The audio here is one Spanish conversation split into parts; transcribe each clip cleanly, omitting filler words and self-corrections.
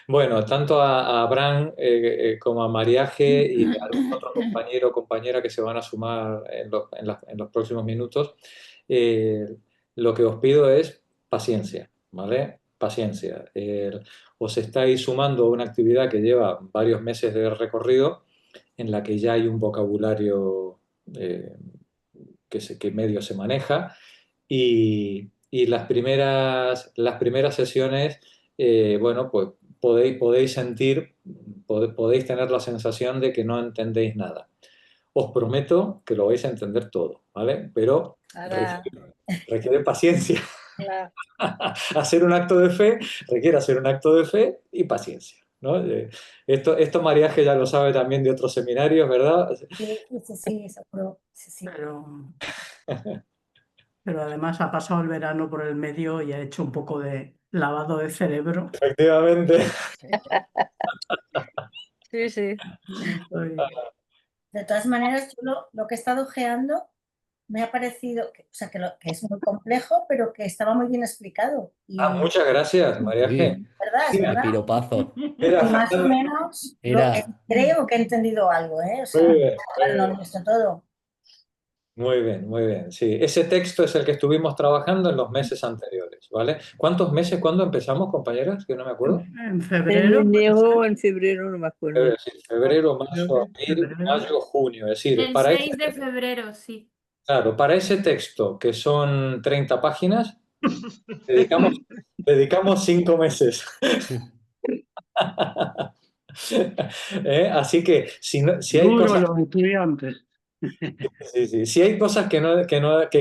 Bueno, tanto a Abraham como a Mariaje y a algún otro compañero o compañera que se van a sumar en los próximos minutos, eh, lo que os pido es paciencia, ¿vale? Paciencia. Os estáis sumando a una actividad que lleva varios meses de recorrido, en la que ya hay un vocabulario eh, que medio se maneja y las primeras sesiones, bueno, pues podéis sentir, podéis tener la sensación de que no entendéis nada. Os prometo que lo vais a entender todo, ¿vale? Pero Ahora, requiere paciencia. claro. Hacer un acto de fe requiere hacer un acto de fe y paciencia, ¿no? Esto Mariaje ya lo sabe también de otros seminarios, ¿verdad? Sí, sí, sí, seguro. Sí, sí. Pero además ha pasado el verano por el medio y ha hecho un poco de lavado de cerebro. Efectivamente. Sí, sí. De todas maneras, yo lo que he estado ojeando me ha parecido, o sea, que es muy complejo, pero que estaba muy bien explicado. Muchas gracias, Mariaje. ¿Verdad? Es El verdad. piropazo. Mira, Y más o menos creo que he entendido algo, ¿eh? O sea, muy bien, claro, no lo he visto todo. muy bien, muy bien. Sí, ese texto es el que estuvimos trabajando en los meses anteriores, ¿vale? ¿Cuántos meses? ¿Cuándo empezamos, compañeras? Que no me acuerdo. En En febrero. enero o en febrero, no me acuerdo. Febrero, Creo marzo, que abril, febrero. mayo, junio. Es decir, El 6 de febrero, sí. claro, para ese texto, que son 30 páginas, dedicamos, dedicamos 5 meses. Así que si hay Duro cosas, los estudiantes. si hay cosas que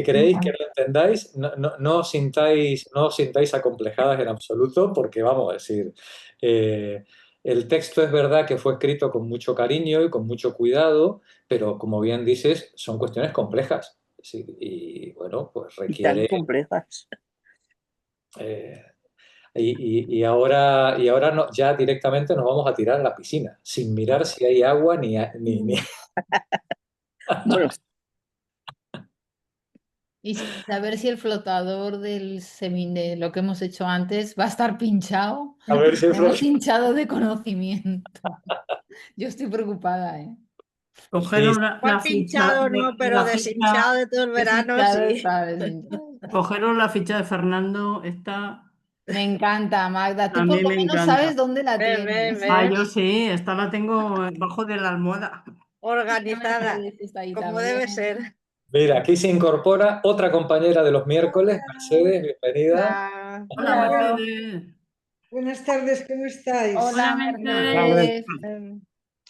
creéis que no entendáis, no os sintáis acomplejadas en absoluto, porque vamos a decir, el texto es verdad que fue escrito con mucho cariño y con mucho cuidado, pero como bien dices, son cuestiones complejas. Sí, y bueno, pues Y tan requiere. complejas. eh, y ahora ya directamente nos vamos a tirar a la piscina, sin mirar si hay agua ni. Bueno, Y sin saber si el flotador de lo que hemos hecho antes va a estar pinchado. A ver si el Hemos hinchado de conocimiento. Yo estoy preocupada, ¿eh? Cogieron mal pinchado no, pero deshinchado de todo el verano, Deshinchado sí. está, deshinchado. cogieron la ficha de Fernando. Esta Me encanta, Magda. Tú a por mí lo me menos encanta. sabes dónde la Ven, ven, tienes. ven. Yo sí, esta la tengo debajo de la almohada. Organizada, Está ahí como también. debe ser. Mira, aquí se incorpora otra compañera de los miércoles, Mercedes, bienvenida. Ah, Hola, Mercedes. Buenas tardes, ¿cómo estáis? Hola, Mercedes. Mercedes.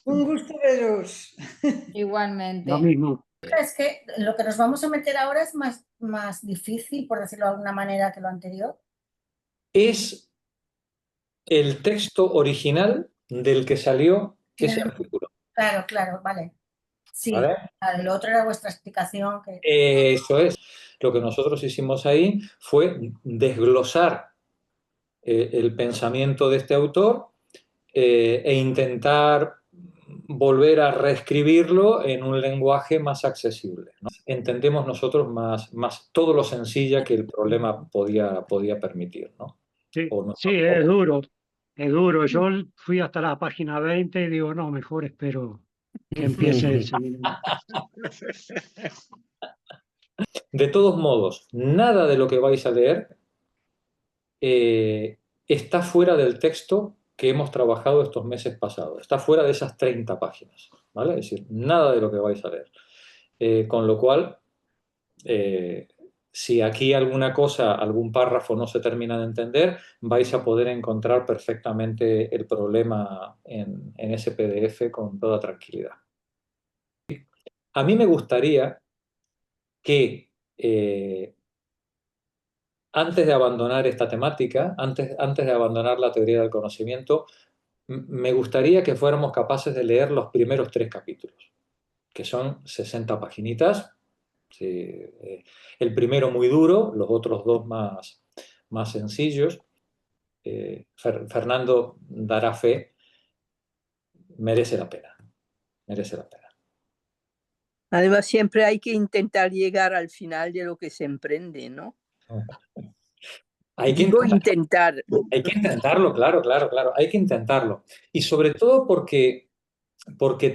Un gusto veros. Lo Igualmente. mismo. Es que lo que nos vamos a meter ahora es más difícil, por decirlo de alguna manera, que lo anterior. Es el texto original del que salió ese artículo, Claro, claro, vale. Sí, ¿vale? vale, lo otro era vuestra explicación. Eso es. Lo que nosotros hicimos ahí fue desglosar el pensamiento de este autor e intentar volver a reescribirlo en un lenguaje más accesible, ¿no? Entendemos nosotros más todo lo sencilla que el problema podía permitir, ¿no? Sí, O sí, es duro. Es duro. Yo fui hasta la página 20 y digo, no, mejor espero que empiece el seminario. De todos modos, nada de lo que vais a leer está fuera del texto que hemos trabajado estos meses pasados. Está fuera de esas 30 páginas, ¿vale? Es decir, nada de lo que vais a leer. Con lo cual, si aquí alguna cosa, algún párrafo no se termina de entender, vais a poder encontrar perfectamente el problema en ese PDF con toda tranquilidad. A mí me gustaría que antes de abandonar esta temática, antes de abandonar la teoría del conocimiento, me gustaría que fuéramos capaces de leer los primeros 3 capítulos, que son 60 paginitas. Sí, el primero muy duro, los otros 2 más sencillos. Fernando dará fe, merece la pena, merece la pena. además, siempre hay que intentar llegar al final de lo que se emprende, ¿no? Hay que Digo intentar. intentar. Hay que intentarlo, claro, claro, claro. Hay que intentarlo. Y sobre todo porque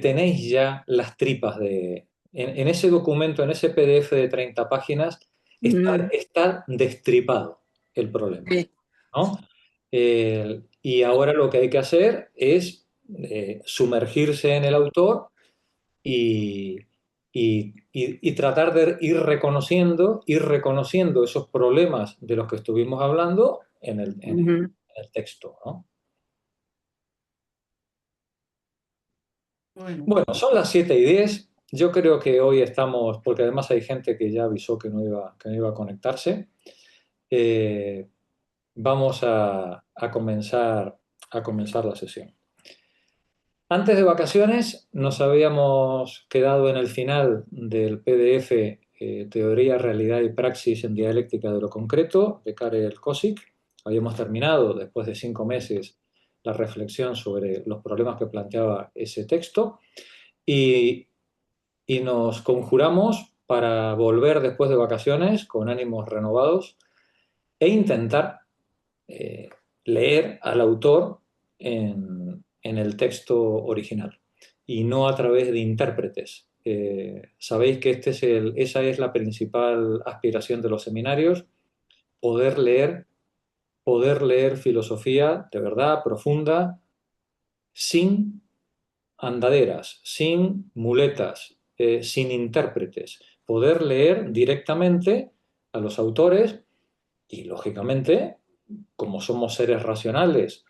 tenéis ya las tripas en ese documento, en ese PDF de 30 páginas, está destripado el problema, Sí. ¿no? Y ahora lo que hay que hacer es sumergirse en el autor y, y tratar de ir reconociendo esos problemas de los que estuvimos hablando en el texto, ¿no? Bueno, son las 7:10. Yo creo que hoy estamos, porque además hay gente que ya avisó que no iba a conectarse. Vamos a comenzar la sesión. Antes de vacaciones nos habíamos quedado en el final del PDF Teoría, Realidad y Praxis en Dialéctica de lo Concreto de Karel Kosick. Habíamos terminado, después de 5 meses, la reflexión sobre los problemas que planteaba ese texto y nos conjuramos para volver después de vacaciones con ánimos renovados e intentar leer al autor en el texto original y no a través de intérpretes. Sabéis que esa es la principal aspiración de los seminarios, poder leer filosofía de verdad profunda, sin andaderas, sin muletas, sin intérpretes, poder leer directamente a los autores y, lógicamente, como somos seres racionales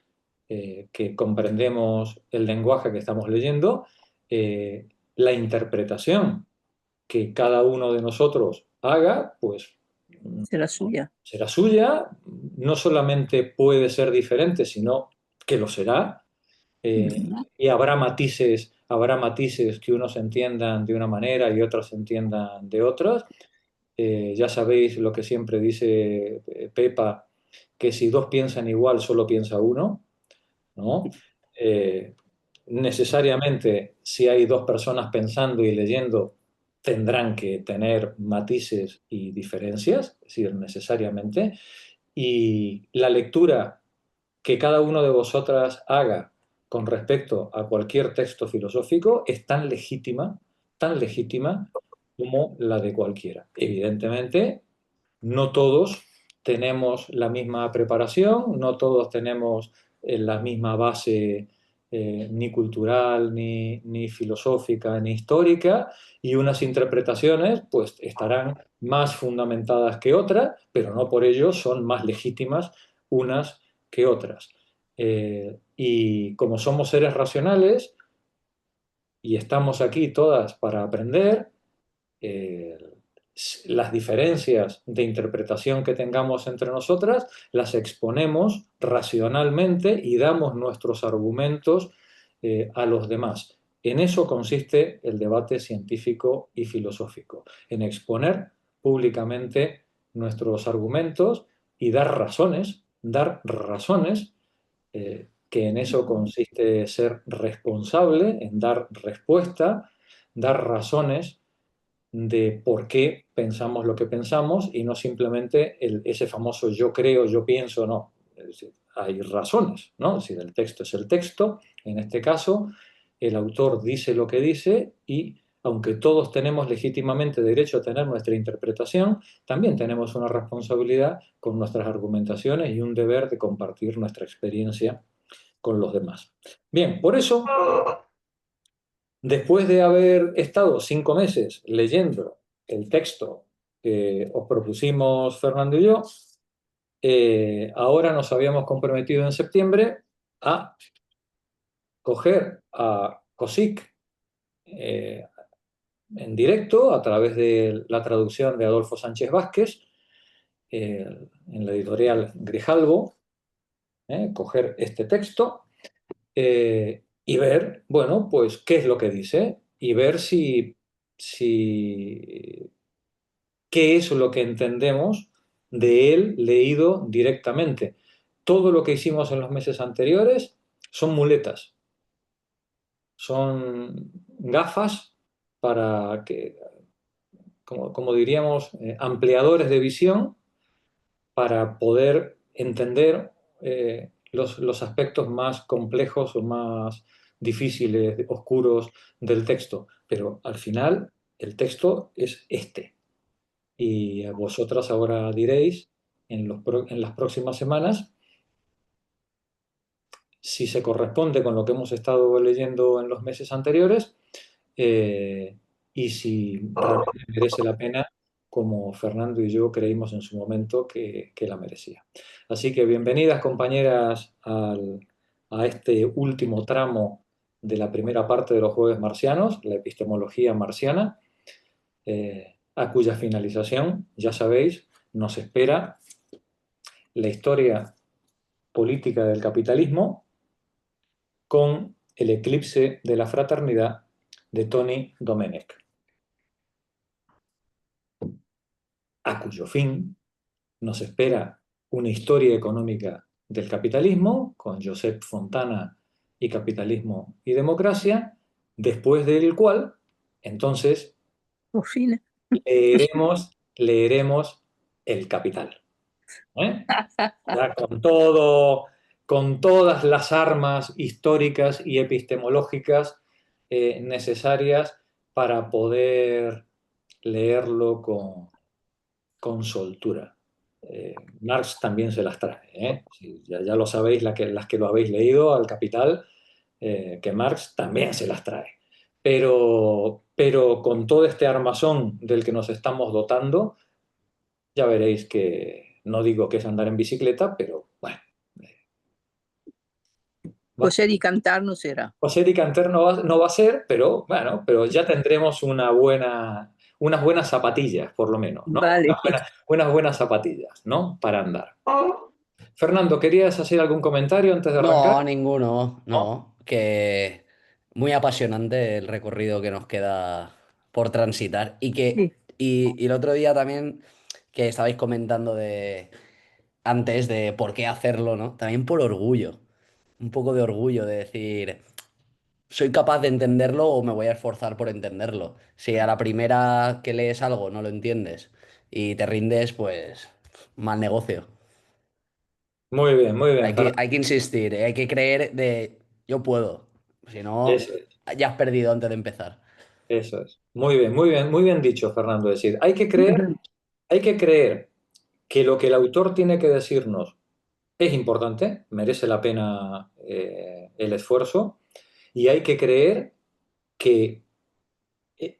que comprendemos el lenguaje que estamos leyendo, la interpretación que cada uno de nosotros haga, pues Será suya. será suya, no solamente puede ser diferente, sino que lo será, y habrá matices que unos entiendan de una manera y otros entiendan de otras. Ya sabéis lo que siempre dice Pepa, que si dos piensan igual, solo piensa uno, ¿no? Necesariamente, si hay dos personas pensando y leyendo, tendrán que tener matices y diferencias, es decir, necesariamente. Y la lectura que cada uno de vosotras haga con respecto a cualquier texto filosófico es tan legítima como la de cualquiera. Evidentemente, no todos tenemos la misma preparación, no todos tenemos la misma base ni cultural, ni filosófica, ni histórica, y unas interpretaciones pues estarán más fundamentadas que otras, pero no por ello son más legítimas unas que otras. Y como somos seres racionales y estamos aquí todas para aprender, eh, las diferencias de interpretación que tengamos entre nosotras las exponemos racionalmente y damos nuestros argumentos a los demás. En eso consiste el debate científico y filosófico, en exponer públicamente nuestros argumentos y dar razones, que en eso consiste ser responsable, en dar respuesta, dar razones de por qué pensamos lo que pensamos y no simplemente ese famoso yo creo, yo pienso, no. Es decir, hay razones, ¿no? Es decir, el texto es el texto, en este caso, el autor dice lo que dice y aunque todos tenemos legítimamente derecho a tener nuestra interpretación, también tenemos una responsabilidad con nuestras argumentaciones y un deber de compartir nuestra experiencia con los demás. Bien, por eso, después de haber estado 5 meses leyendo el texto que os propusimos Fernando y yo, ahora nos habíamos comprometido en septiembre a coger a Kosick en directo a través de la traducción de Adolfo Sánchez Vázquez en la editorial Grijalbo, coger este texto y ver, bueno, pues qué es lo que dice y ver qué es lo que entendemos de él leído directamente. Todo lo que hicimos en los meses anteriores son muletas, son gafas para que, como diríamos, ampliadores de visión para poder entender los aspectos más complejos o más difíciles, oscuros del texto. Pero al final el texto es este. Y vosotras ahora diréis en las próximas semanas si se corresponde con lo que hemos estado leyendo en los meses anteriores y si realmente merece la pena, como Fernando y yo creímos en su momento que la merecía. Así que bienvenidas, compañeras, a este último tramo de la primera parte de los jueves marcianos, la epistemología marciana, a cuya finalización, ya sabéis, nos espera la historia política del capitalismo con el eclipse de la fraternidad de Tony Domenech, a cuyo fin nos espera una historia económica del capitalismo con Josep Fontana y Capitalismo y Democracia, después del cual, entonces, Por fin. leeremos El Capital. Ya con todas las armas históricas y epistemológicas necesarias para poder leerlo con soltura. Marx también se las trae, ¿eh? Sí, ya lo sabéis, las que lo habéis leído al Capital, que Marx también se las trae. Pero con todo este armazón del que nos estamos dotando, ya veréis que no digo que es andar en bicicleta, pero bueno. Coser y cantar no será. Coser y cantar no va a ser, pero bueno, pero ya tendremos unas buenas zapatillas, por lo menos, ¿no? Vale. Unas buenas zapatillas, ¿no? Para andar. Fernando, ¿querías hacer algún comentario antes de arrancar? No, ninguno, no. Que muy apasionante el recorrido que nos queda por transitar. Sí. Y el otro día también que estabais comentando de antes de por qué hacerlo, ¿no? También por orgullo. Un poco de orgullo de decir, soy capaz de entenderlo o me voy a esforzar por entenderlo. Si a la primera que lees algo no lo entiendes y te rindes, pues mal negocio. Muy bien, Fernando. Hay que insistir, hay que creer de yo puedo. Si no, Eso es, ya has perdido antes de empezar. eso es. Muy bien dicho, Fernando. Es decir, hay que creer que lo que el autor tiene que decirnos es importante, merece la pena el esfuerzo, y hay que creer que,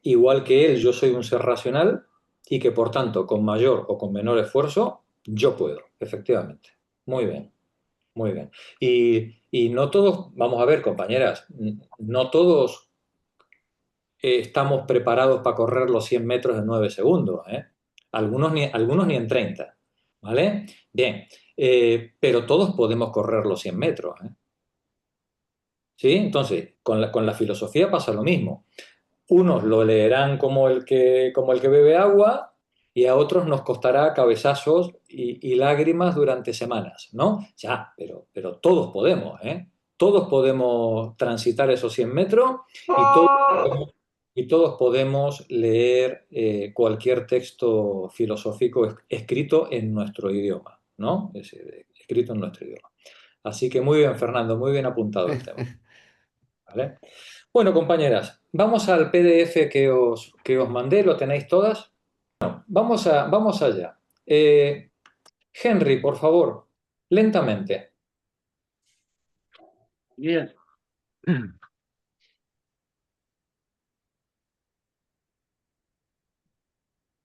igual que él, yo soy un ser racional y que, por tanto, con mayor o con menor esfuerzo, yo puedo, efectivamente. Muy bien, muy bien. Y no todos, vamos a ver, compañeras, no todos estamos preparados para correr los 100 metros en 9 segundos, ¿eh? Algunos ni en 30, ¿vale? Bien, pero todos podemos correr los 100 metros, ¿eh? ¿Sí? Entonces, con la filosofía pasa lo mismo. Unos lo leerán como el que bebe agua y a otros nos costará cabezazos y lágrimas durante semanas, ¿no? Ya, pero todos podemos, ¿eh? Todos podemos transitar esos 100 metros y todos podemos leer cualquier texto filosófico escrito en nuestro idioma, ¿no? Es decir, escrito en nuestro idioma. Así que muy bien, Fernando, muy bien apuntado el tema. ¿Vale? Bueno, compañeras, vamos al PDF que os mandé, ¿lo tenéis todas? Bueno, vamos allá. Henry, por favor, lentamente. Bien.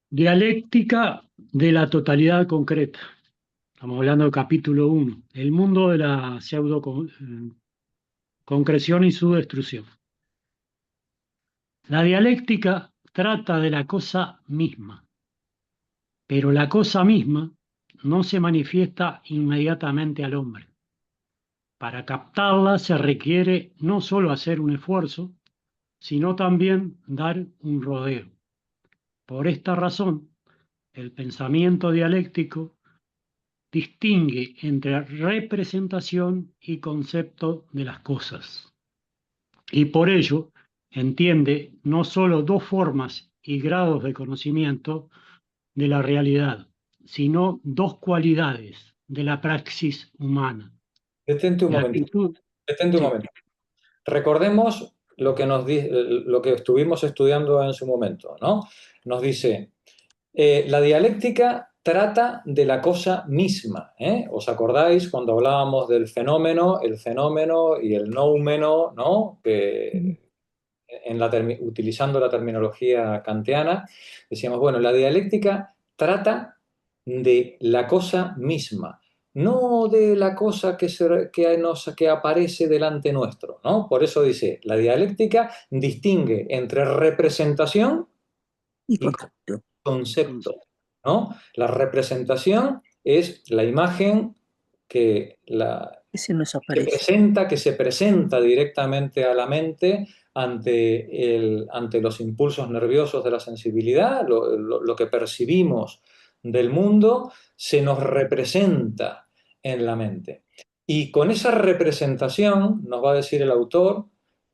Dialéctica de la totalidad concreta. Estamos hablando del capítulo 1, el mundo de la pseudo-concreción y su destrucción. La dialéctica trata de la cosa misma, pero la cosa misma no se manifiesta inmediatamente al hombre. Para captarla se requiere no solo hacer un esfuerzo, sino también dar un rodeo. Por esta razón, el pensamiento dialéctico distingue entre representación y concepto de las cosas. Y por ello entiende no solo dos formas y grados de conocimiento de la realidad, sino dos cualidades de la praxis humana. Detente un La momentito. actitud, Detente un sí. momento. Recordemos lo que lo que estuvimos estudiando en su momento, ¿no? Nos dice, la dialéctica trata de la cosa misma, ¿eh? ¿Os acordáis cuando hablábamos del fenómeno, el fenómeno y el noumeno, ¿no? Que utilizando la terminología kantiana, decíamos, bueno, la dialéctica trata de la cosa misma, no de la cosa que aparece delante nuestro, ¿no? Por eso dice, la dialéctica distingue entre representación Y y concepto. concepto, ¿no? La representación es la imagen que Ese nos aparece. que se presenta directamente a la mente ante los impulsos nerviosos de la sensibilidad, lo que percibimos del mundo, se nos representa en la mente. Y con esa representación, nos va a decir el autor,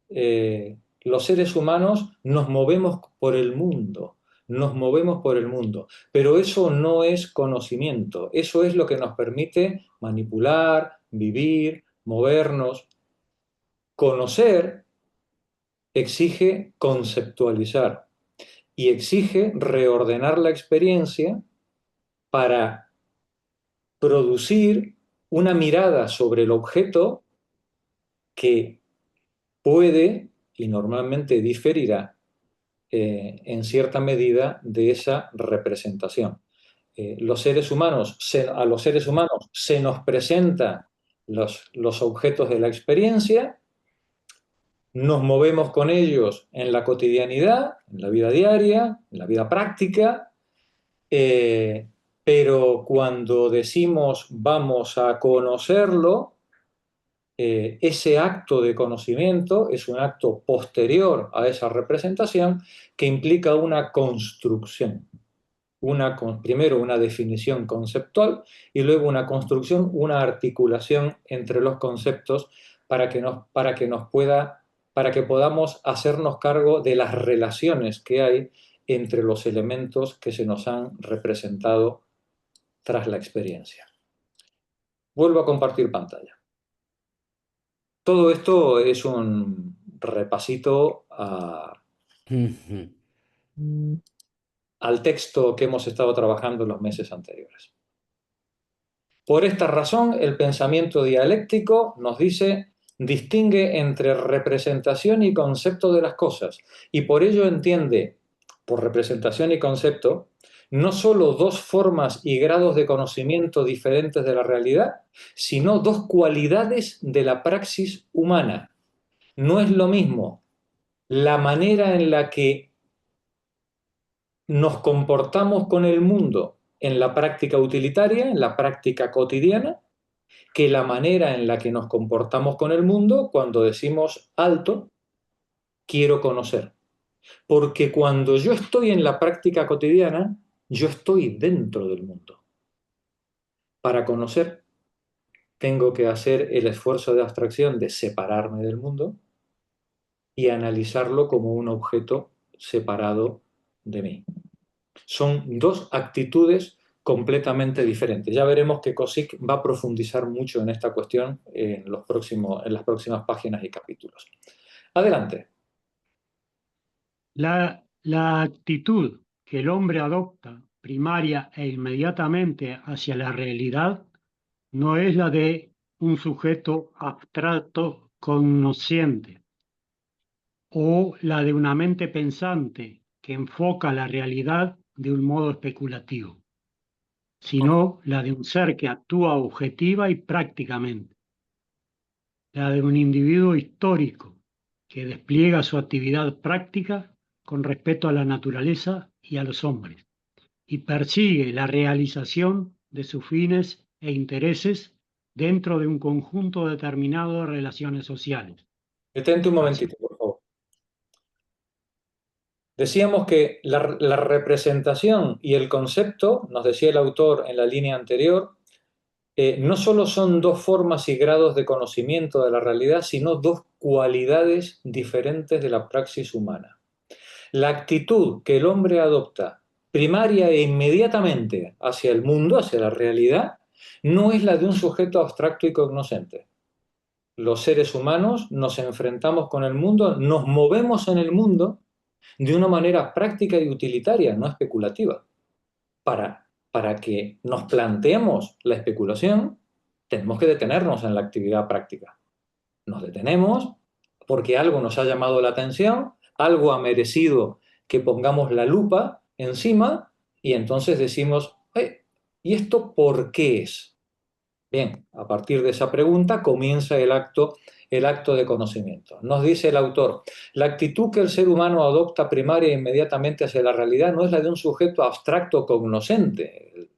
los seres humanos nos movemos por el mundo. Nos movemos por el mundo, pero eso no es conocimiento, eso es lo que nos permite manipular, vivir, movernos. Conocer exige conceptualizar y exige reordenar la experiencia para producir una mirada sobre el objeto que puede y normalmente diferirá en cierta medida de esa representación. Los seres humanos, a los seres humanos se nos presentan los objetos de la experiencia, nos movemos con ellos en la cotidianidad, en la vida diaria, en la vida práctica, pero cuando decimos vamos a conocerlo, ese acto de conocimiento es un acto posterior a esa representación que implica una construcción. Primero una definición conceptual y luego una construcción, una articulación entre los conceptos para que podamos hacernos cargo de las relaciones que hay entre los elementos que se nos han representado tras la experiencia. Vuelvo a compartir pantalla. Todo esto es un repasito al texto que hemos estado trabajando en los meses anteriores. Por esta razón, el pensamiento dialéctico nos dice, distingue entre representación y concepto de las cosas, y por ello entiende, por representación y concepto, no solo dos formas y grados de conocimiento diferentes de la realidad, sino dos cualidades de la praxis humana. No es lo mismo la manera en la que nos comportamos con el mundo en la práctica utilitaria, en la práctica cotidiana, que la manera en la que nos comportamos con el mundo cuando decimos alto, quiero conocer. Porque cuando yo estoy en la práctica cotidiana, yo estoy dentro del mundo. Para conocer, tengo que hacer el esfuerzo de abstracción de separarme del mundo y analizarlo como un objeto separado de mí. Son dos actitudes completamente diferentes. Ya veremos que Kozik va a profundizar mucho en esta cuestión en las próximas páginas y capítulos. Adelante. La actitud que el hombre adopta primaria e inmediatamente hacia la realidad no es la de un sujeto abstracto consciente o la de una mente pensante que enfoca la realidad de un modo especulativo, sino la de un ser que actúa objetiva y prácticamente, la de un individuo histórico que despliega su actividad práctica con respeto a la naturaleza y a los hombres, y persigue la realización de sus fines e intereses dentro de un conjunto determinado de relaciones sociales. Detente un momentito, por favor. Decíamos que la representación y el concepto, nos decía el autor en la línea anterior, no solo son dos formas y grados de conocimiento de la realidad, sino dos cualidades diferentes de la praxis humana. La actitud que el hombre adopta primaria e inmediatamente hacia el mundo, hacia la realidad, no es la de un sujeto abstracto y cognoscente. Los seres humanos nos enfrentamos con el mundo, nos movemos en el mundo de una manera práctica y utilitaria, no especulativa. Para que nos planteemos la especulación, tenemos que detenernos en la actividad práctica. Nos detenemos porque algo nos ha llamado la atención, algo ha merecido que pongamos la lupa encima y entonces decimos, ¿y esto por qué es? Bien, a partir de esa pregunta comienza el acto de conocimiento. Nos dice el autor, la actitud que el ser humano adopta primaria e inmediatamente hacia la realidad no es la de un sujeto abstracto cognoscente,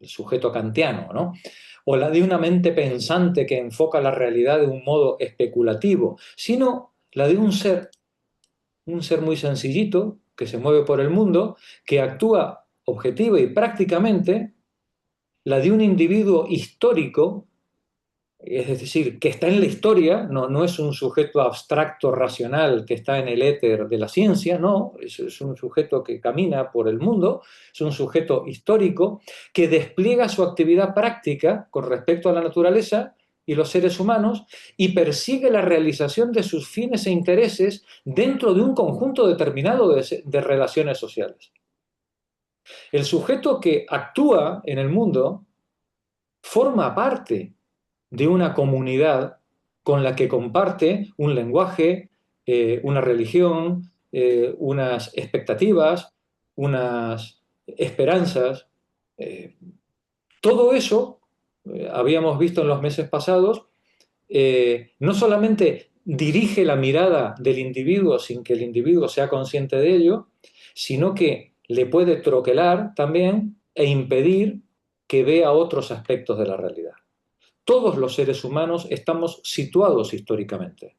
el sujeto kantiano, ¿no? O la de una mente pensante que enfoca la realidad de un modo especulativo, sino la de un ser muy sencillito, que se mueve por el mundo, que actúa objetiva y prácticamente, la de un individuo histórico, es decir, que está en la historia, no es un sujeto abstracto, racional, que está en el éter de la ciencia, no, es un sujeto que camina por el mundo, es un sujeto histórico que despliega su actividad práctica con respecto a la naturaleza y los seres humanos y persigue la realización de sus fines e intereses dentro de un conjunto determinado de relaciones sociales. El sujeto que actúa en el mundo forma parte de una comunidad con la que comparte un lenguaje, una religión, unas expectativas, unas esperanzas. Todo eso, habíamos visto en los meses pasados, no solamente dirige la mirada del individuo sin que el individuo sea consciente de ello, sino que le puede troquelar también e impedir que vea otros aspectos de la realidad. Todos los seres humanos estamos situados históricamente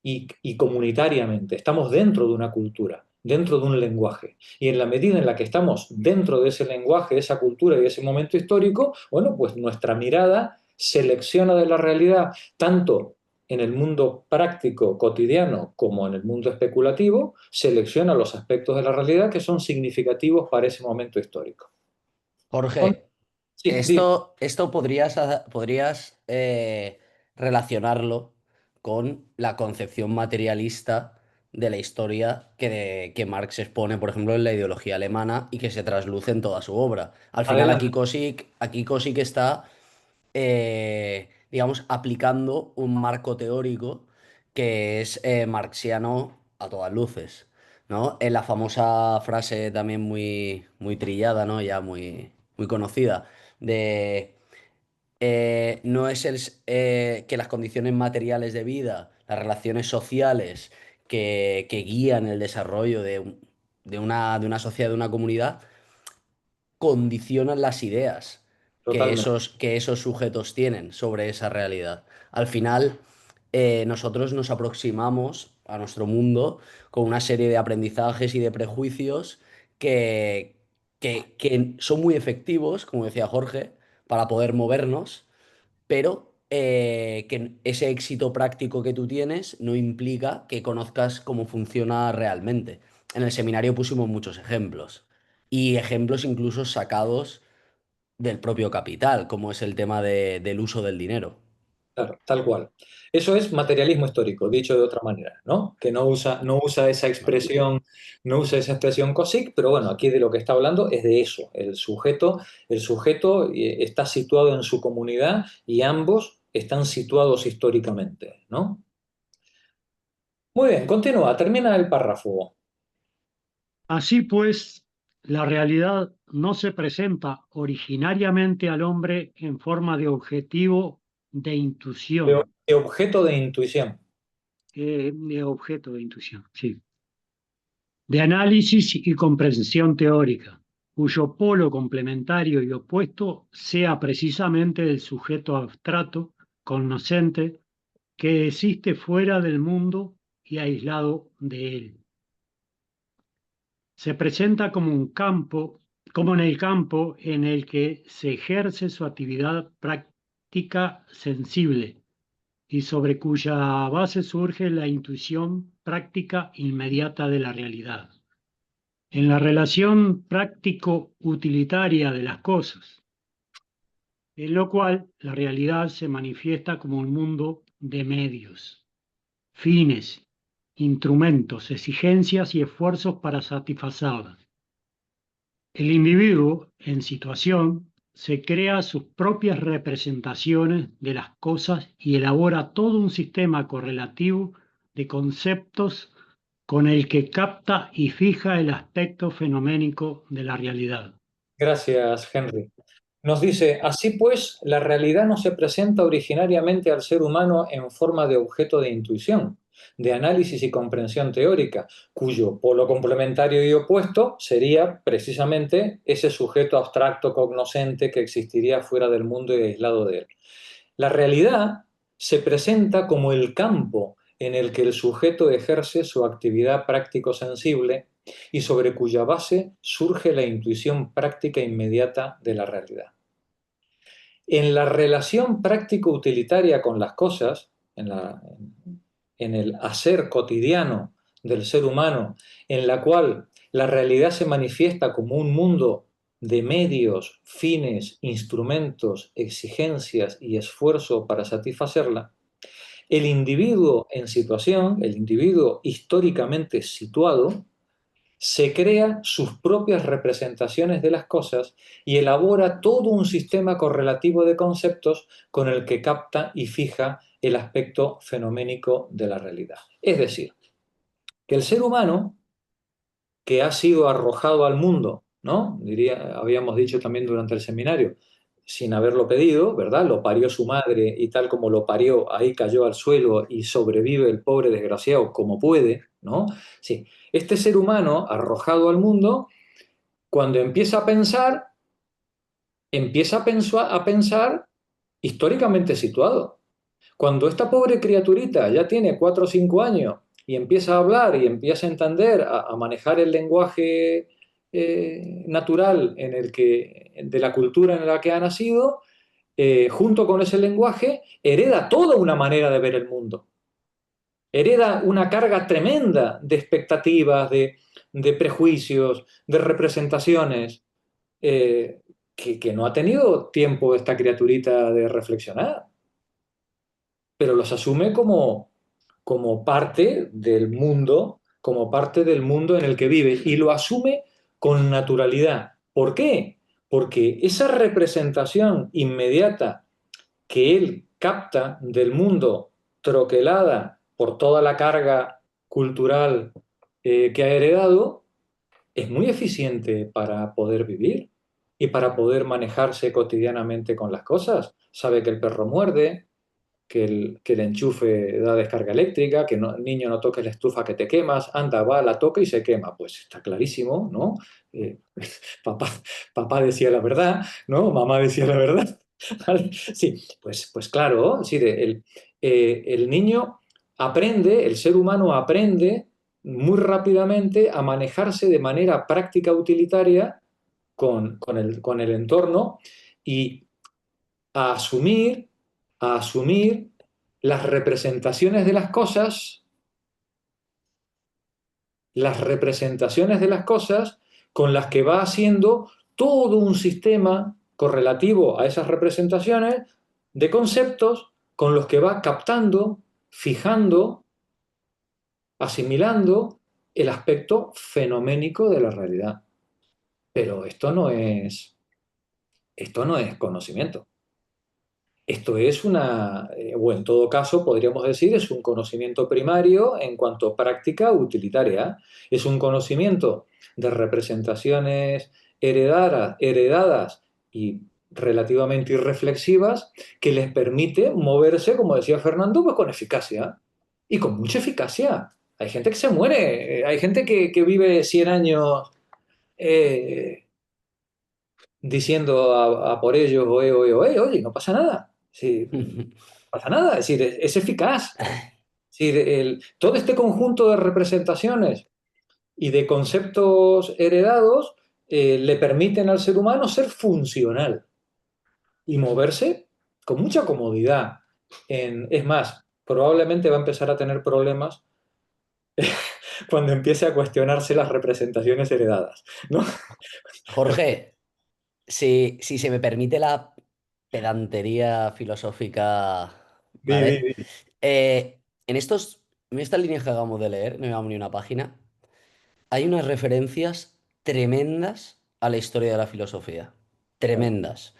y comunitariamente, estamos dentro de una cultura, dentro de un lenguaje. Y en la medida en la que estamos dentro de ese lenguaje, de esa cultura y de ese momento histórico, bueno, pues nuestra mirada selecciona de la realidad tanto en el mundo práctico, cotidiano, como en el mundo especulativo, selecciona los aspectos de la realidad que son significativos para ese momento histórico. Jorge, Sí, esto podrías relacionarlo con la concepción materialista de la historia que Marx expone, por ejemplo, en la ideología alemana y que se trasluce en toda su obra. Al final, adelante. aquí Kossig está, digamos, aplicando un marco teórico que es marxiano a todas luces, ¿no? En la famosa frase también muy trillada, ¿no? Ya muy conocida, de no es que las condiciones materiales de vida, las relaciones sociales que guían el desarrollo de una sociedad, de una comunidad, condicionan las ideas Totalmente. que esos sujetos tienen sobre esa realidad. Al final, nosotros nos aproximamos a nuestro mundo con una serie de aprendizajes y de prejuicios que, que son muy efectivos, como decía Jorge, para poder movernos, pero que ese éxito práctico que tú tienes no implica que conozcas cómo funciona realmente. En el seminario pusimos muchos ejemplos y ejemplos incluso sacados del propio capital, como es el tema del uso del dinero. Claro, tal cual. Eso es materialismo histórico, dicho de otra manera, ¿no? Que no usa esa expresión, no usa esa expresión Cosic, pero bueno, aquí de lo que está hablando es de eso. El sujeto está situado en su comunidad y ambos están situados históricamente, ¿no? Muy bien, continúa, termina el párrafo. Así pues, la realidad no se presenta originariamente al hombre en forma de objetivo de De, intuición, de objeto de intuición. de objeto de intuición, sí, de análisis y comprensión teórica, cuyo polo complementario y opuesto sea precisamente el sujeto abstracto, cognoscente, que existe fuera del mundo y aislado de él. Se presenta como un campo, como en el campo en el que se ejerce su actividad práctica sensible y sobre cuya base surge la intuición práctica inmediata de la realidad. En la relación práctico-utilitaria de las cosas, en lo cual la realidad se manifiesta como un mundo de medios, fines, instrumentos, exigencias y esfuerzos para satisfacerlas. El individuo, en situación, se crea sus propias representaciones de las cosas y elabora todo un sistema correlativo de conceptos con el que capta y fija el aspecto fenoménico de la realidad. Gracias, Henry. Nos dice, así pues, la realidad no se presenta originariamente al ser humano en forma de objeto de intuición, de análisis y comprensión teórica, cuyo polo complementario y opuesto sería precisamente ese sujeto abstracto cognoscente que existiría fuera del mundo y aislado de él. La realidad se presenta como el campo en el que el sujeto ejerce su actividad práctico-sensible y sobre cuya base surge la intuición práctica inmediata de la realidad. En la relación práctico-utilitaria con las cosas, en el hacer cotidiano del ser humano, en la cual la realidad se manifiesta como un mundo de medios, fines, instrumentos, exigencias y esfuerzo para satisfacerla, el individuo en situación, el individuo históricamente situado, se crea sus propias representaciones de las cosas y elabora todo un sistema correlativo de conceptos con el que capta y fija el aspecto fenoménico de la realidad. Es decir, que el ser humano que ha sido arrojado al mundo, ¿no? Habíamos dicho también durante el seminario, sin haberlo pedido, ¿verdad? Lo parió su madre y tal como lo parió, ahí cayó al suelo y sobrevive el pobre desgraciado como puede, ¿no? Sí, este ser humano arrojado al mundo, cuando empieza a pensar históricamente situado. Cuando esta pobre criaturita ya tiene 4 o 5 años y empieza a hablar y empieza a entender, a manejar el lenguaje natural de la cultura en la que ha nacido, junto con ese lenguaje, hereda toda una manera de ver el mundo. Hereda una carga tremenda de expectativas, de prejuicios, de representaciones, que no ha tenido tiempo esta criaturita de reflexionar, pero los asume como parte del mundo, como parte del mundo en el que vive, y lo asume con naturalidad. ¿Por qué? Porque esa representación inmediata que él capta del mundo, troquelada por toda la carga cultural que ha heredado, es muy eficiente para poder vivir y para poder manejarse cotidianamente con las cosas. Sabe que el perro muerde, que el enchufe da descarga eléctrica, que no, niño no toques la estufa que te quemas, anda, va, la toca y se quema. Pues está clarísimo, ¿no? Papá decía la verdad, ¿no? Mamá decía la verdad. ¿Vale? Sí, pues claro, sí, el niño aprende, el ser humano aprende muy rápidamente a manejarse de manera práctica utilitaria con el entorno y a asumir las representaciones de las cosas, con las que va haciendo todo un sistema correlativo a esas representaciones de conceptos con los que va captando, fijando, asimilando el aspecto fenoménico de la realidad. Pero esto no es conocimiento. Esto es o en todo caso podríamos decir, es un conocimiento primario en cuanto a práctica utilitaria. Es un conocimiento de representaciones heredadas y relativamente irreflexivas que les permite moverse, como decía Fernando, pues con eficacia. Y con mucha eficacia. Hay gente que se muere, hay gente que vive 100 años diciendo a por ellos, oye, no pasa nada. Sí, no pasa nada, es decir, es eficaz. Es decir, todo este conjunto de representaciones y de conceptos heredados le permiten al ser humano ser funcional y moverse con mucha comodidad. Es más, probablemente va a empezar a tener problemas cuando empiece a cuestionarse las representaciones heredadas, ¿no? Jorge, si se me permite la pedantería filosófica, Di, di, ¿vale? di. En estas líneas que acabamos de leer, no llevamos ni una página, hay unas referencias tremendas a la historia de la filosofía. Claro. Tremendas.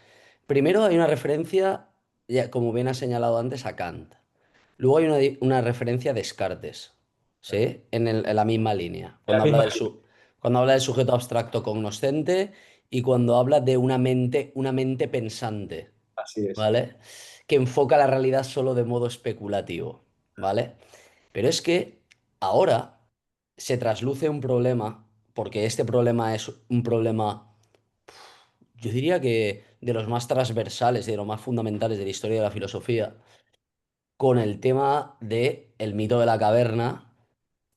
Primero hay una referencia, ya, como bien ha señalado antes, a Kant. Luego hay una referencia a Descartes, ¿sí? En la misma línea. La Cuando habla misma cuando habla del sujeto abstracto cognoscente y cuando habla de una mente pensante, así es. ¿vale? Que enfoca la realidad solo de modo especulativo, ¿vale? Pero es que ahora se trasluce un problema, porque este problema es un problema, yo diría que de los más transversales y de los más fundamentales de la historia de la filosofía, con el tema de el mito de la caverna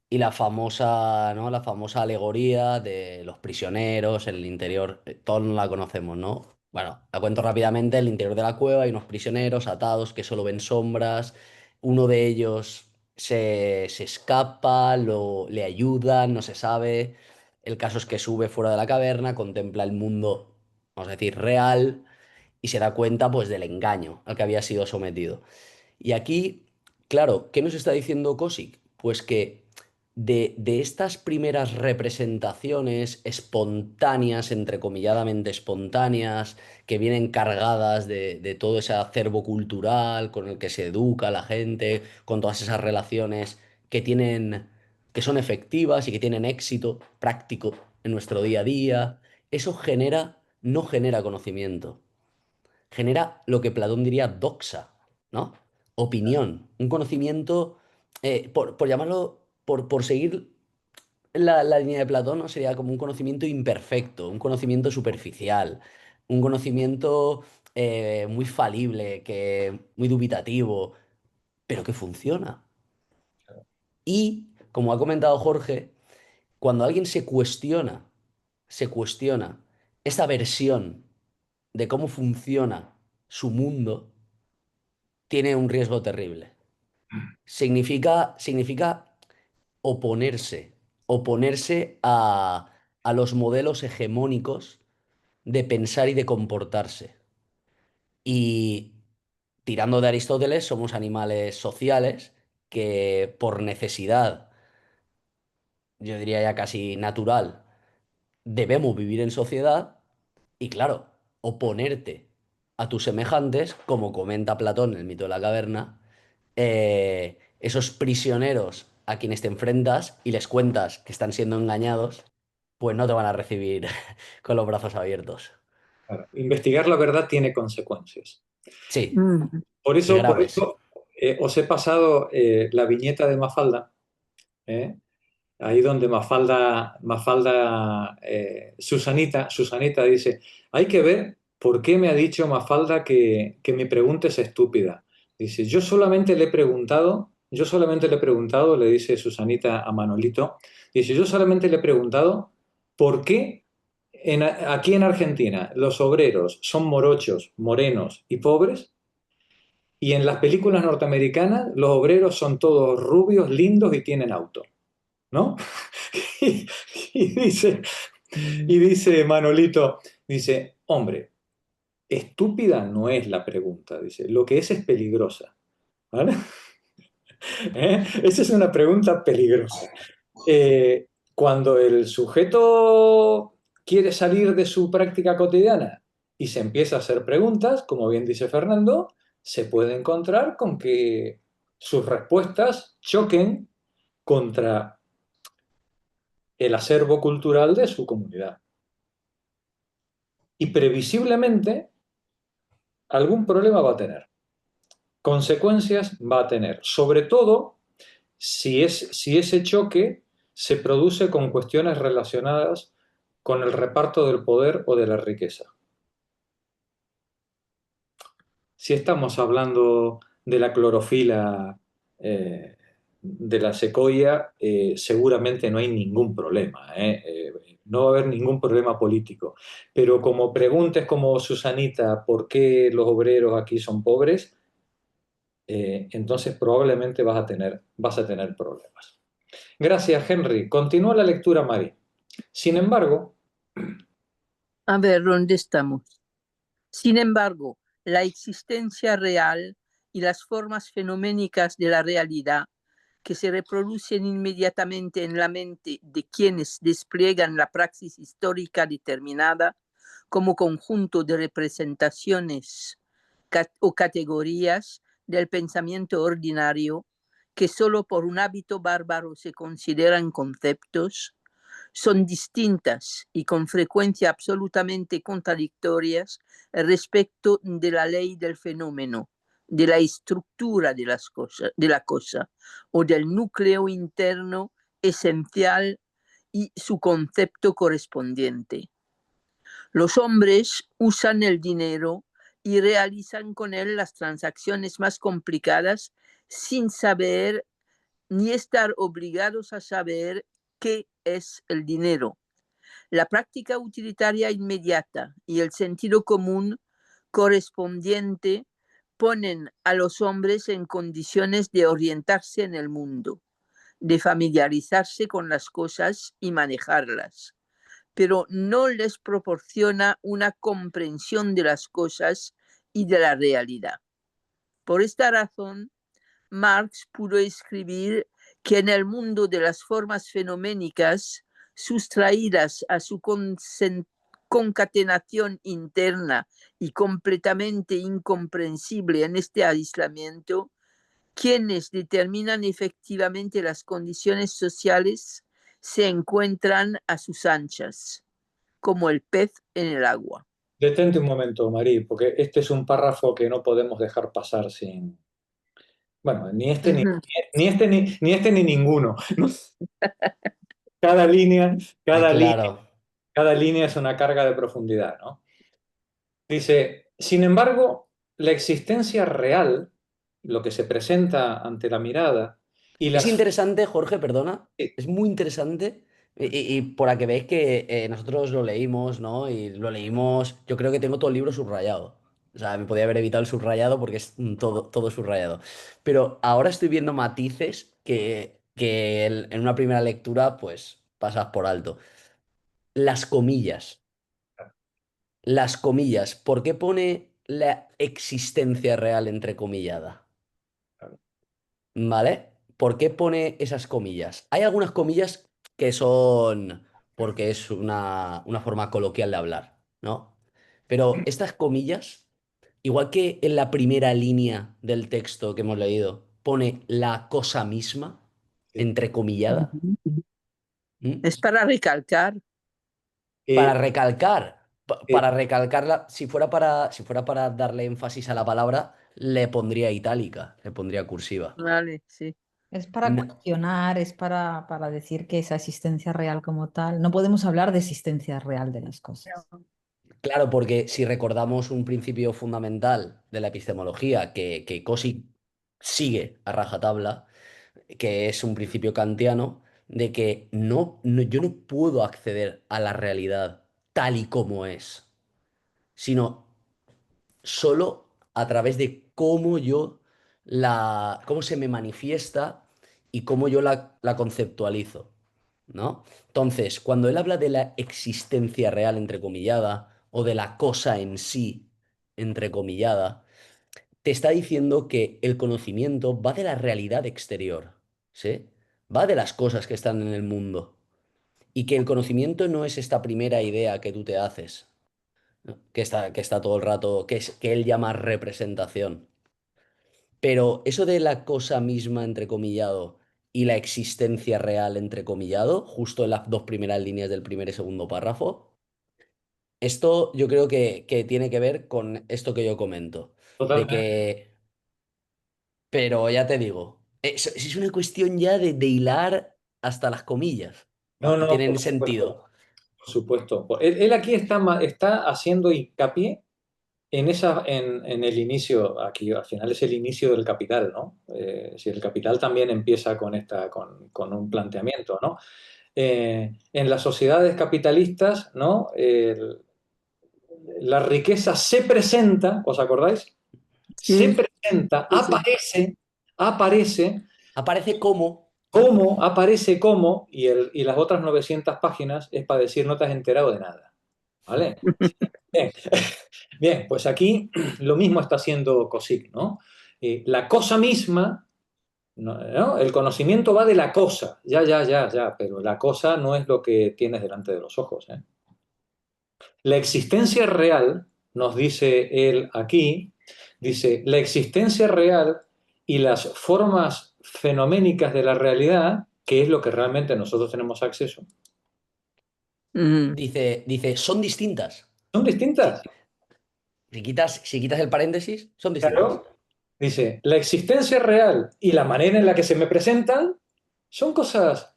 y la famosa, ¿no? La famosa alegoría de los prisioneros en el interior, todos no la conocemos, ¿no? Bueno, la cuento rápidamente, en el interior de la cueva hay unos prisioneros atados que solo ven sombras, uno de ellos se escapa, le ayudan, no se sabe, el caso es que sube fuera de la caverna, contempla el mundo, vamos a decir, real, y se da cuenta pues del engaño al que había sido sometido. Y aquí, claro, ¿qué nos está diciendo Cosick? Pues que de estas primeras representaciones espontáneas, entrecomilladamente espontáneas, que vienen cargadas de todo ese acervo cultural con el que se educa a la gente, con todas esas relaciones que tienen, que son efectivas y que tienen éxito práctico en nuestro día a día, eso no genera conocimiento, genera lo que Platón diría doxa, ¿no? Opinión, un conocimiento, por llamarlo, por seguir la línea de Platón, ¿no? Sería como un conocimiento imperfecto, un conocimiento superficial, un conocimiento muy falible, muy dubitativo, pero que funciona. Y, como ha comentado Jorge, cuando alguien se cuestiona esa versión de cómo funciona su mundo, tiene un riesgo terrible. Significa oponerse, oponerse a los modelos hegemónicos de pensar y de comportarse. Y tirando de Aristóteles, somos animales sociales que por necesidad, yo diría ya casi natural, debemos vivir en sociedad y claro, oponerte a tus semejantes, como comenta Platón en el mito de la caverna, esos prisioneros a quienes te enfrentas y les cuentas que están siendo engañados, pues no te van a recibir con los brazos abiertos. Claro. Investigar la verdad tiene consecuencias. Sí, Mm. y Por graves. eso os he pasado la viñeta de Mafalda, ¿eh? Ahí donde Mafalda, Susanita dice, hay que ver por qué me ha dicho Mafalda que mi pregunta es estúpida. Dice, yo solamente le he preguntado, le dice Susanita a Manolito, dice, yo solamente le he preguntado por qué aquí en Argentina los obreros son morochos, morenos y pobres, y en las películas norteamericanas los obreros son todos rubios, lindos y tienen auto, ¿no? Y, y dice, y dice Manolito, dice, hombre, estúpida no es la pregunta, dice, lo que es peligrosa, ¿vale? Esa es una pregunta peligrosa. Cuando el sujeto quiere salir de su práctica cotidiana y se empieza a hacer preguntas, como bien dice Fernando, se puede encontrar con que sus respuestas choquen contra el acervo cultural de su comunidad. Y previsiblemente algún problema va a tener, consecuencias va a tener, sobre todo si ese choque se produce con cuestiones relacionadas con el reparto del poder o de la riqueza. Si estamos hablando de la clorofila de la secoya, seguramente no hay ningún problema, no va a haber ningún problema político. Pero como preguntes como Susanita, ¿por qué los obreros aquí son pobres? Entonces probablemente vas a tener problemas. Gracias, Henry. Continúa la lectura, Mari. Sin embargo, A ver, ¿dónde estamos? Sin embargo, la existencia real y las formas fenoménicas de la realidad que se reproducen inmediatamente en la mente de quienes despliegan la praxis histórica determinada como conjunto de representaciones o categorías del pensamiento ordinario que solo por un hábito bárbaro se consideran conceptos, son distintas y con frecuencia absolutamente contradictorias respecto de la ley del fenómeno, de la estructura de la cosa o del núcleo interno esencial y su concepto correspondiente. Los hombres usan el dinero y realizan con él las transacciones más complicadas sin saber ni estar obligados a saber qué es el dinero. La práctica utilitaria inmediata y el sentido común correspondiente ponen a los hombres en condiciones de orientarse en el mundo, de familiarizarse con las cosas y manejarlas, pero no les proporciona una comprensión de las cosas y de la realidad. Por esta razón, Marx pudo escribir que en el mundo de las formas fenoménicas, sustraídas a su concatenación interna y completamente incomprensible en este aislamiento, quienes determinan efectivamente las condiciones sociales se encuentran a sus anchas, como el pez en el agua. Detente un momento, Marí, porque este es un párrafo que no podemos dejar pasar sin... Bueno, ni este ni ninguno. Cada línea, Claro. cada línea es una carga de profundidad, ¿no? Dice, sin embargo, la existencia real, lo que se presenta ante la mirada, y Es las... interesante, Jorge, perdona, Sí. es muy interesante y por a que veis que nosotros lo leímos, ¿no? Y lo leímos, yo creo que tengo todo el libro subrayado. O sea, me podía haber evitado el subrayado porque es todo subrayado. Pero ahora estoy viendo matices que en una primera lectura, pues, pasas por alto. Las comillas. Las comillas. ¿Por qué pone la existencia real entrecomillada? ¿Vale? ¿Por qué pone esas comillas? Hay algunas comillas que son porque es una forma coloquial de hablar, ¿no? Pero estas comillas, igual que en la primera línea del texto que hemos leído, pone la cosa misma, Sí. entrecomillada, ¿m? Es para recalcar. Para recalcar, eh, para recalcarla, si fuera para darle énfasis a la palabra, le pondría itálica, le pondría cursiva. Vale, sí. Es para Na- cuestionar, es para decir que esa existencia real como tal. No podemos hablar de existencia real de las cosas. Claro, porque si recordamos un principio fundamental de la epistemología que Cauchy sigue a rajatabla, que es un principio kantiano, de que yo no puedo acceder a la realidad tal y como es, sino solo a través de cómo se me manifiesta y cómo yo la conceptualizo, ¿no? Entonces, cuando él habla de la existencia real, entrecomillada, o de la cosa en sí, entrecomillada, te está diciendo que el conocimiento va de la realidad exterior, ¿sí? Va de las cosas que están en el mundo. Y que el conocimiento no es esta primera idea que tú te haces, ¿no? Que está todo el rato, que él llama representación. Pero eso de la cosa misma, entrecomillado, y la existencia real, entrecomillado, justo en las dos primeras líneas del primer y segundo párrafo, esto yo creo que tiene que ver con esto que yo comento. De Totalmente. que, pero ya te digo, es una cuestión ya de hilar hasta las comillas. No, no, Tienen sentido. por supuesto. Él aquí está haciendo hincapié en el inicio, aquí al final es el inicio del Capital, ¿no? Si el Capital también empieza con un planteamiento, ¿no? En las sociedades capitalistas, ¿no? La riqueza se presenta, ¿os acordáis? Se Sí, presenta, sí, sí. aparece, Aparece como, y las otras 900 páginas es para decir no te has enterado de nada. ¿Vale? Bien. Bien, pues aquí lo mismo está haciendo Cosick, ¿no? La cosa misma, ¿no? El conocimiento va de la cosa, ya, pero la cosa no es lo que tienes delante de los ojos, ¿eh? La existencia real, nos dice él aquí, dice, la existencia real y las formas fenoménicas de la realidad, que es lo que realmente nosotros tenemos acceso, Mm, Dice, son distintas. son Si, distintas. si quitas el paréntesis, son distintas. Claro. Dice, la existencia real y la manera en la que se me presentan son cosas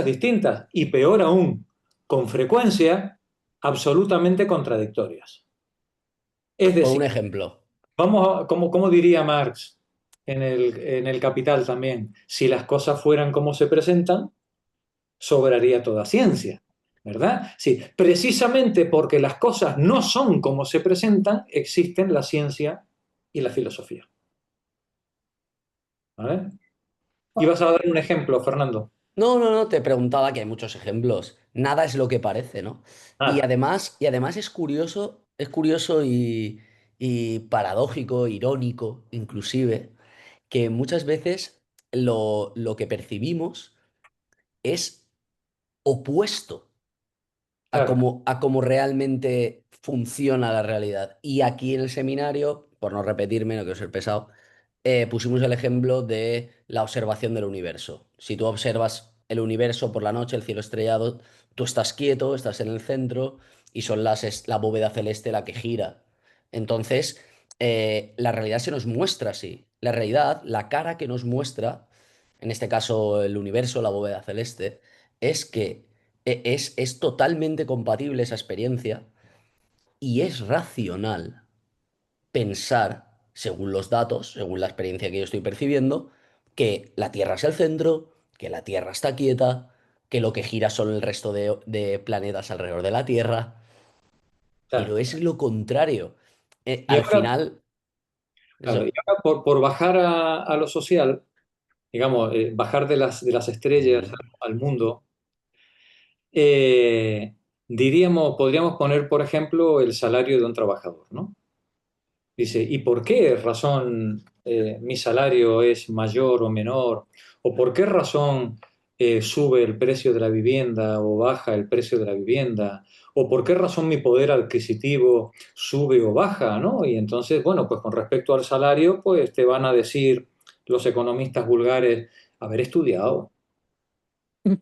distintas y peor aún, con frecuencia, absolutamente contradictorias. Es Por un decir, ejemplo, como diría Marx en el Capital también, si las cosas fueran como se presentan, sobraría toda ciencia, ¿verdad? Sí, precisamente porque las cosas no son como se presentan, existen la ciencia y la filosofía. ¿Vale? Ibas a dar un ejemplo, Fernando. no, te preguntaba que hay muchos ejemplos. Nada es lo que parece, ¿no? Y Ah, además es curioso y paradójico, irónico, inclusive, que muchas veces lo que percibimos es opuesto claro, a cómo realmente funciona la realidad. Y aquí en el seminario, por no repetirme, no quiero ser pesado, pusimos el ejemplo de la observación del universo. Si tú observas el universo por la noche, el cielo estrellado, tú estás quieto, estás en el centro y son la bóveda celeste la que gira. Entonces, la realidad se nos muestra así. La realidad, la cara que nos muestra, en este caso el universo, la bóveda celeste, es que es totalmente compatible esa experiencia y es racional pensar, según los datos, según la experiencia que yo estoy percibiendo, que la Tierra es el centro, que la Tierra está quieta, que lo que gira son el resto de planetas alrededor de la Tierra, claro. pero es lo contrario. Y Al ahora, final, claro, y eso. ahora por bajar a lo social, digamos, bajar de las estrellas Mm, al mundo, eh, podríamos poner, por ejemplo, el salario de un trabajador, ¿no? Dice, ¿y por qué razón mi salario es mayor o menor? ¿O por qué razón sube el precio de la vivienda o baja el precio de la vivienda? ¿O por qué razón mi poder adquisitivo sube o baja, ¿no? Y entonces, bueno, pues con respecto al salario, pues te van a decir los economistas vulgares, haber estudiado.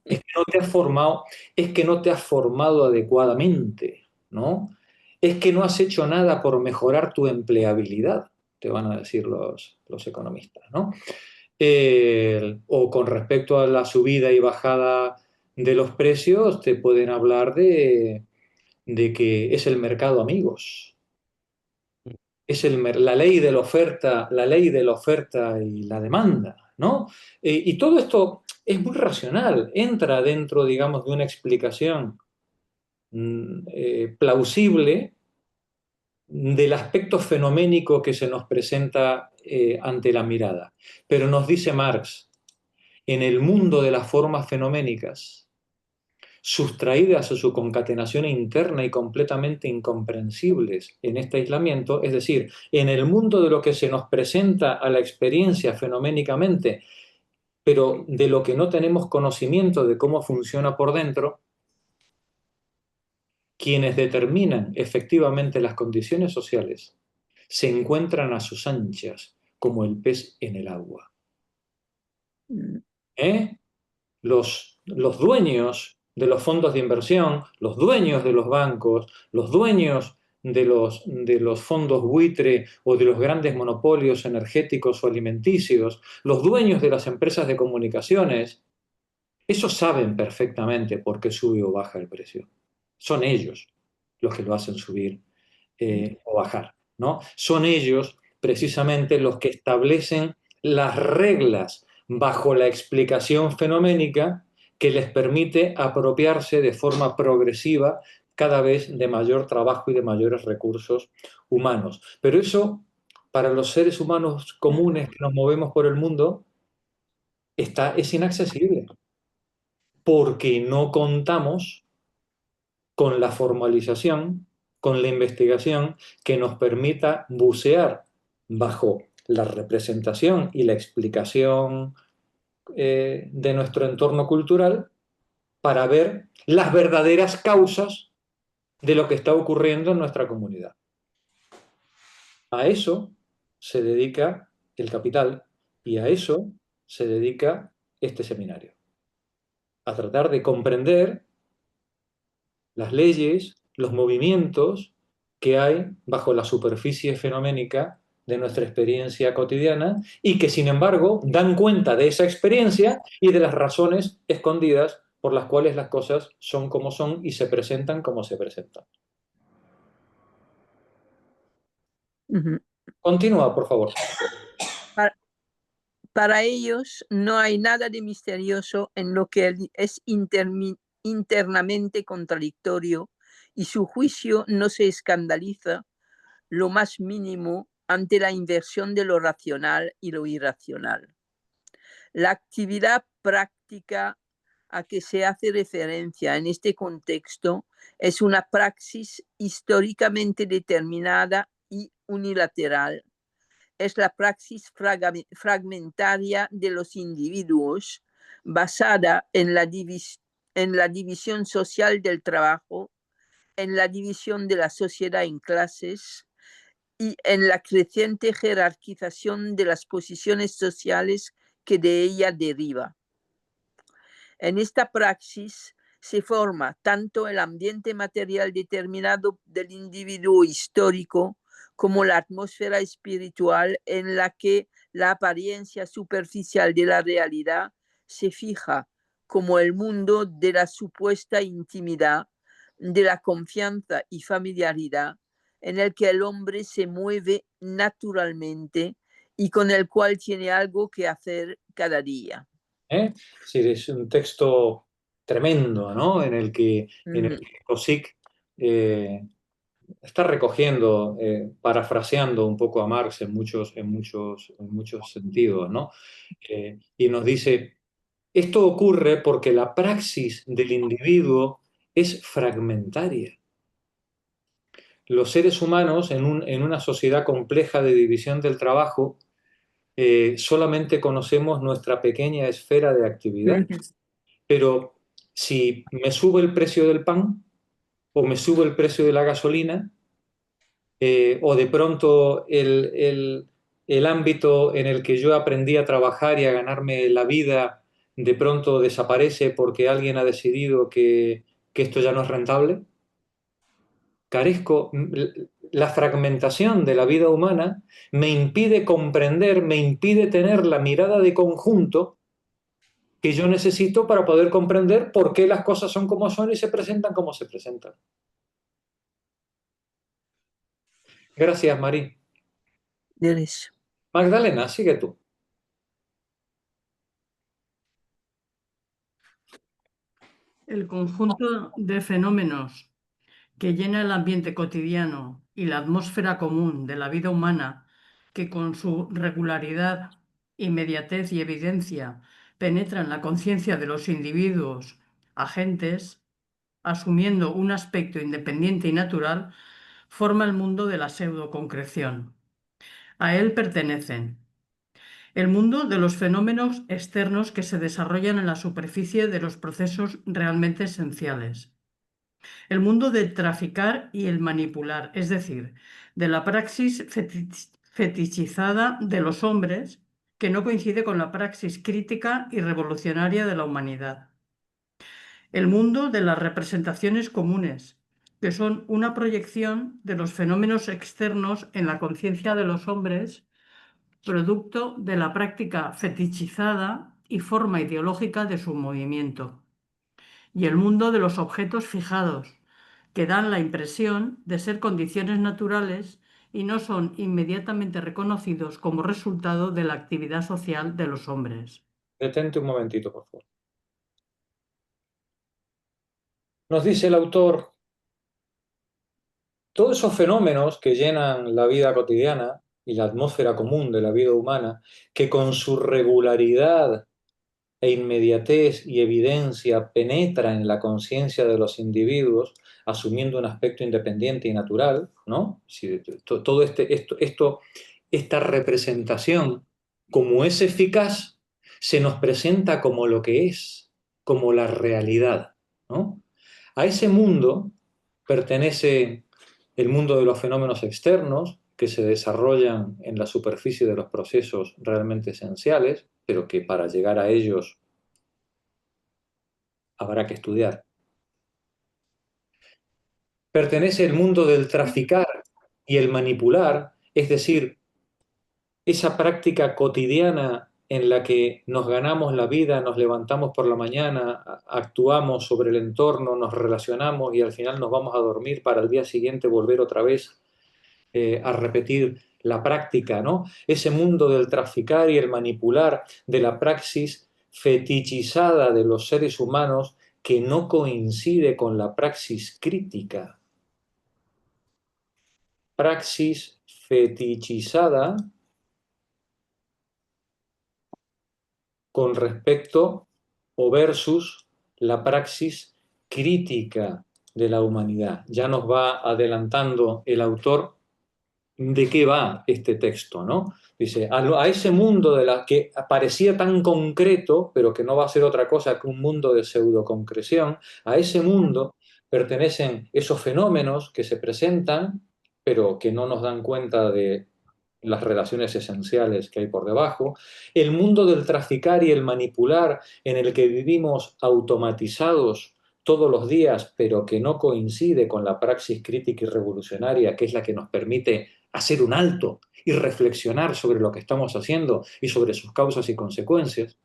Es que no te has formado, es que no te has formado adecuadamente, ¿no? Es que no has hecho nada por mejorar tu empleabilidad, te van a decir los economistas, ¿no? O con respecto a la subida y bajada de los precios, te pueden hablar de que es el mercado, amigos. Es la ley de la ley de la oferta y la demanda, ¿no? Y todo esto es muy racional, entra dentro, digamos, de una explicación plausible del aspecto fenoménico que se nos presenta ante la mirada. Pero nos dice Marx, en el mundo de las formas fenoménicas, sustraídas a su concatenación interna y completamente incomprensibles en este aislamiento, es decir, en el mundo de lo que se nos presenta a la experiencia fenoménicamente, pero de lo que no tenemos conocimiento de cómo funciona por dentro, quienes determinan efectivamente las condiciones sociales se encuentran a sus anchas como el pez en el agua. mm, ¿Eh? Los dueños de los fondos de inversión, los dueños de los bancos, los dueños de los fondos buitre o de los grandes monopolios energéticos o alimenticios, los dueños de las empresas de comunicaciones, esos saben perfectamente por qué sube o baja el precio. Son ellos los que lo hacen subir o bajar, ¿no? Son ellos precisamente los que establecen las reglas bajo la explicación fenoménica que les permite apropiarse de forma progresiva cada vez de mayor trabajo y de mayores recursos humanos. Pero eso, para los seres humanos comunes que nos movemos por el mundo, es inaccesible, porque no contamos con la formalización, con la investigación que nos permita bucear bajo la representación y la explicación de nuestro entorno cultural para ver las verdaderas causas de lo que está ocurriendo en nuestra comunidad. A eso se dedica el Capital y a eso se dedica este seminario. A tratar de comprender las leyes, los movimientos que hay bajo la superficie fenoménica de nuestra experiencia cotidiana y que, sin embargo, dan cuenta de esa experiencia y de las razones escondidas por las cuales las cosas son como son y se presentan como se presentan. Continúa, por favor. Para ellos no hay nada de misterioso en lo que es internamente contradictorio y su juicio no se escandaliza lo más mínimo ante la inversión de lo racional y lo irracional. La actividad práctica a que se hace referencia en este contexto es una praxis históricamente determinada y unilateral. Es la praxis fragmentaria de los individuos basada en la división social del trabajo, en la división de la sociedad en clases y en la creciente jerarquización de las posiciones sociales que de ella deriva. En esta praxis se forma tanto el ambiente material determinado del individuo histórico como la atmósfera espiritual en la que la apariencia superficial de la realidad se fija como el mundo de la supuesta intimidad, de la confianza y familiaridad, en el que el hombre se mueve naturalmente y con el cual tiene algo que hacer cada día. Sí, es un texto tremendo, ¿no? En el que Kozik está recogiendo, parafraseando un poco a Marx en muchos sentidos, ¿no? Y nos dice, esto ocurre porque la praxis del individuo es fragmentaria. Los seres humanos en una sociedad compleja de división del trabajo solamente conocemos nuestra pequeña esfera de actividad. Pero si me sube el precio del pan o me sube el precio de la gasolina o de pronto el ámbito en el que yo aprendí a trabajar y a ganarme la vida de pronto desaparece porque alguien ha decidido que esto ya no es rentable, carezco, la fragmentación de la vida humana me impide comprender, me impide tener la mirada de conjunto que yo necesito para poder comprender por qué las cosas son como son y se presentan como se presentan. Gracias, Marí. Magdalena, sigue tú. El conjunto de fenómenos que llena el ambiente cotidiano y la atmósfera común de la vida humana, que con su regularidad, inmediatez y evidencia penetra en la conciencia de los individuos agentes, asumiendo un aspecto independiente y natural, forma el mundo de la pseudoconcreción. A él pertenecen el mundo de los fenómenos externos que se desarrollan en la superficie de los procesos realmente esenciales, el mundo del traficar y el manipular, es decir, de la praxis fetichizada de los hombres, que no coincide con la praxis crítica y revolucionaria de la humanidad. El mundo de las representaciones comunes, que son una proyección de los fenómenos externos en la conciencia de los hombres, producto de la práctica fetichizada y forma ideológica de su movimiento. Y el mundo de los objetos fijados, que dan la impresión de ser condiciones naturales y no son inmediatamente reconocidos como resultado de la actividad social de los hombres. Detente un momentito, por favor. Nos dice el autor, todos esos fenómenos que llenan la vida cotidiana y la atmósfera común de la vida humana, que con su regularidad, e inmediatez y evidencia penetra en la conciencia de los individuos, asumiendo un aspecto independiente y natural, ¿no? Si, todo esta representación, como es eficaz, se nos presenta como lo que es, como la realidad, ¿no? A ese mundo pertenece el mundo de los fenómenos externos, que se desarrollan en la superficie de los procesos realmente esenciales, pero que para llegar a ellos habrá que estudiar. Pertenece el mundo del traficar y el manipular, es decir, esa práctica cotidiana en la que nos ganamos la vida, nos levantamos por la mañana, actuamos sobre el entorno, nos relacionamos y al final nos vamos a dormir para el día siguiente volver otra vez a repetir la práctica, ¿no? Ese mundo del traficar y el manipular, de la praxis fetichizada de los seres humanos que no coincide con la praxis crítica. Praxis fetichizada con respecto o versus la praxis crítica de la humanidad. Ya nos va adelantando el autor de qué va este texto, ¿no? Dice, a ese mundo de la que parecía tan concreto, pero que no va a ser otra cosa que un mundo de pseudoconcreción, a ese mundo pertenecen esos fenómenos que se presentan, pero que no nos dan cuenta de las relaciones esenciales que hay por debajo, el mundo del traficar y el manipular en el que vivimos automatizados todos los días, pero que no coincide con la praxis crítica y revolucionaria, que es la que nos permite hacer un alto y reflexionar sobre lo que estamos haciendo y sobre sus causas y consecuencias.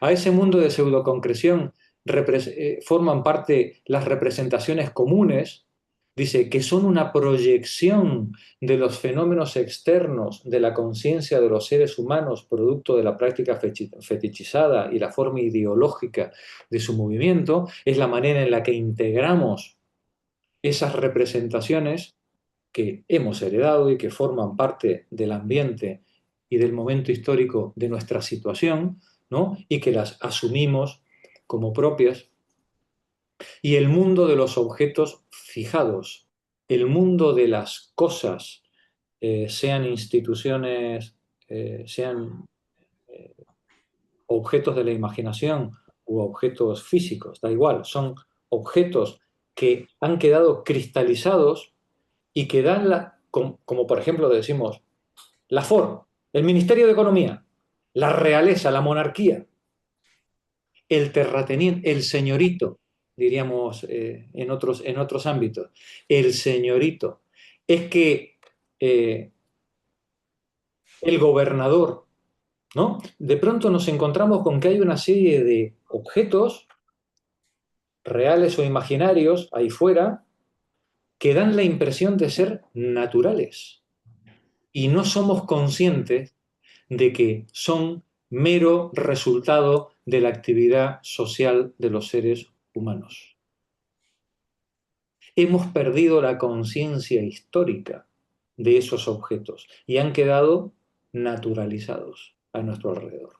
A ese mundo de pseudoconcreción forman parte las representaciones comunes, dice, que son una proyección de los fenómenos externos de la conciencia de los seres humanos, producto de la práctica fetichizada y la forma ideológica de su movimiento, es la manera en la que integramos esas representaciones que hemos heredado y que forman parte del ambiente y del momento histórico de nuestra situación, ¿no? Y que las asumimos como propias. Y el mundo de los objetos fijados, el mundo de las cosas, sean instituciones, sean objetos de la imaginación u objetos físicos, da igual, son objetos que han quedado cristalizados y que dan como por ejemplo decimos, la FOR, el Ministerio de Economía, la realeza, la monarquía, el terrateniente, el señorito, diríamos en otros ámbitos, el señorito. Es que el gobernador, ¿no? De pronto nos encontramos con que hay una serie de objetos, reales o imaginarios, ahí fuera, que dan la impresión de ser naturales. Y no somos conscientes de que son mero resultado de la actividad social de los seres humanos. Hemos perdido la conciencia histórica de esos objetos y han quedado naturalizados a nuestro alrededor.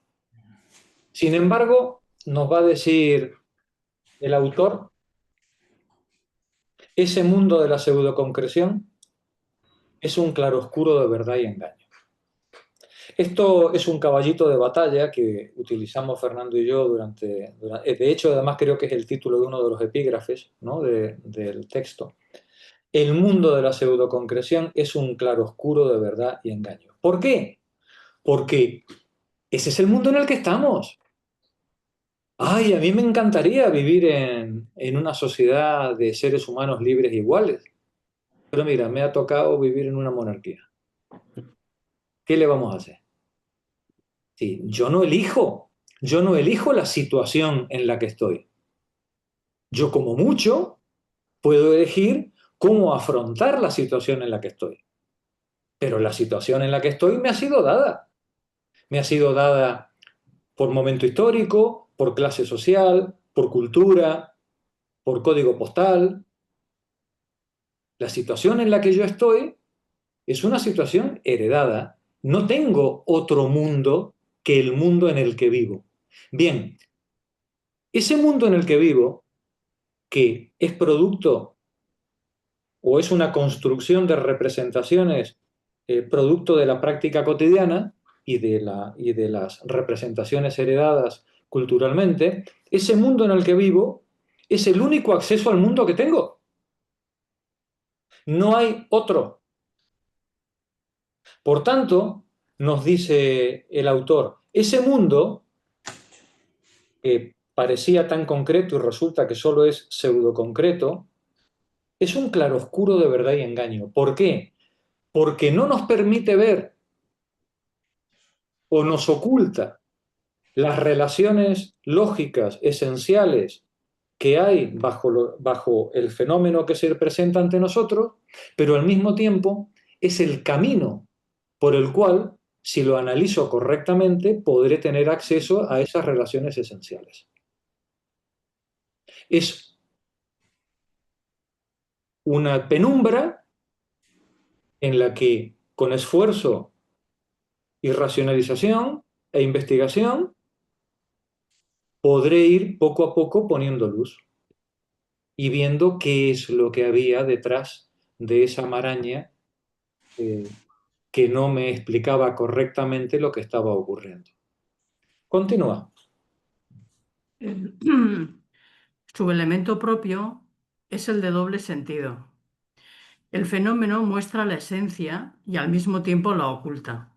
Sin embargo, nos va a decir el autor, ese mundo de la pseudoconcreción es un claroscuro de verdad y engaño. Esto es un caballito de batalla que utilizamos Fernando y yo durante de hecho, además creo que es el título de uno de los epígrafes, ¿no? del texto. El mundo de la pseudoconcreción es un claroscuro de verdad y engaño. ¿Por qué? Porque ese es el mundo en el que estamos. Ay, a mí me encantaría vivir en una sociedad de seres humanos libres e iguales. Pero mira, me ha tocado vivir en una monarquía. ¿Qué le vamos a hacer? Sí, yo no elijo la situación en la que estoy. Yo como mucho puedo elegir cómo afrontar la situación en la que estoy. Pero la situación en la que estoy me ha sido dada. Me ha sido dada por momento histórico, por clase social, por cultura, por código postal. La situación en la que yo estoy es una situación heredada. No tengo otro mundo que el mundo en el que vivo. Bien, ese mundo en el que vivo, que es producto o es una construcción de representaciones producto de la práctica cotidiana y de las representaciones heredadas culturalmente, ese mundo en el que vivo es el único acceso al mundo que tengo. No hay otro. Por tanto, nos dice el autor, ese mundo que parecía tan concreto y resulta que solo es pseudoconcreto, es un claroscuro de verdad y engaño. ¿Por qué? Porque no nos permite ver o nos oculta las relaciones lógicas esenciales que hay bajo el fenómeno que se presenta ante nosotros, pero al mismo tiempo es el camino por el cual, si lo analizo correctamente, podré tener acceso a esas relaciones esenciales. Es una penumbra en la que, con esfuerzo y racionalización e investigación, podré ir poco a poco poniendo luz y viendo qué es lo que había detrás de esa maraña que no me explicaba correctamente lo que estaba ocurriendo. Continúa. Su elemento propio es el de doble sentido. El fenómeno muestra la esencia y al mismo tiempo la oculta.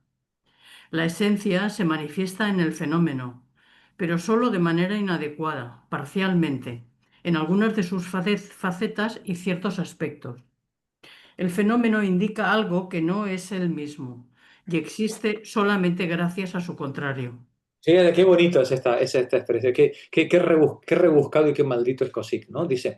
La esencia se manifiesta en el fenómeno, pero solo de manera inadecuada, parcialmente, en algunas de sus facetas y ciertos aspectos. El fenómeno indica algo que no es el mismo y existe solamente gracias a su contrario. Sí, qué bonito es esta expresión, qué rebuscado y qué maldito es Cosic, ¿no? Dice,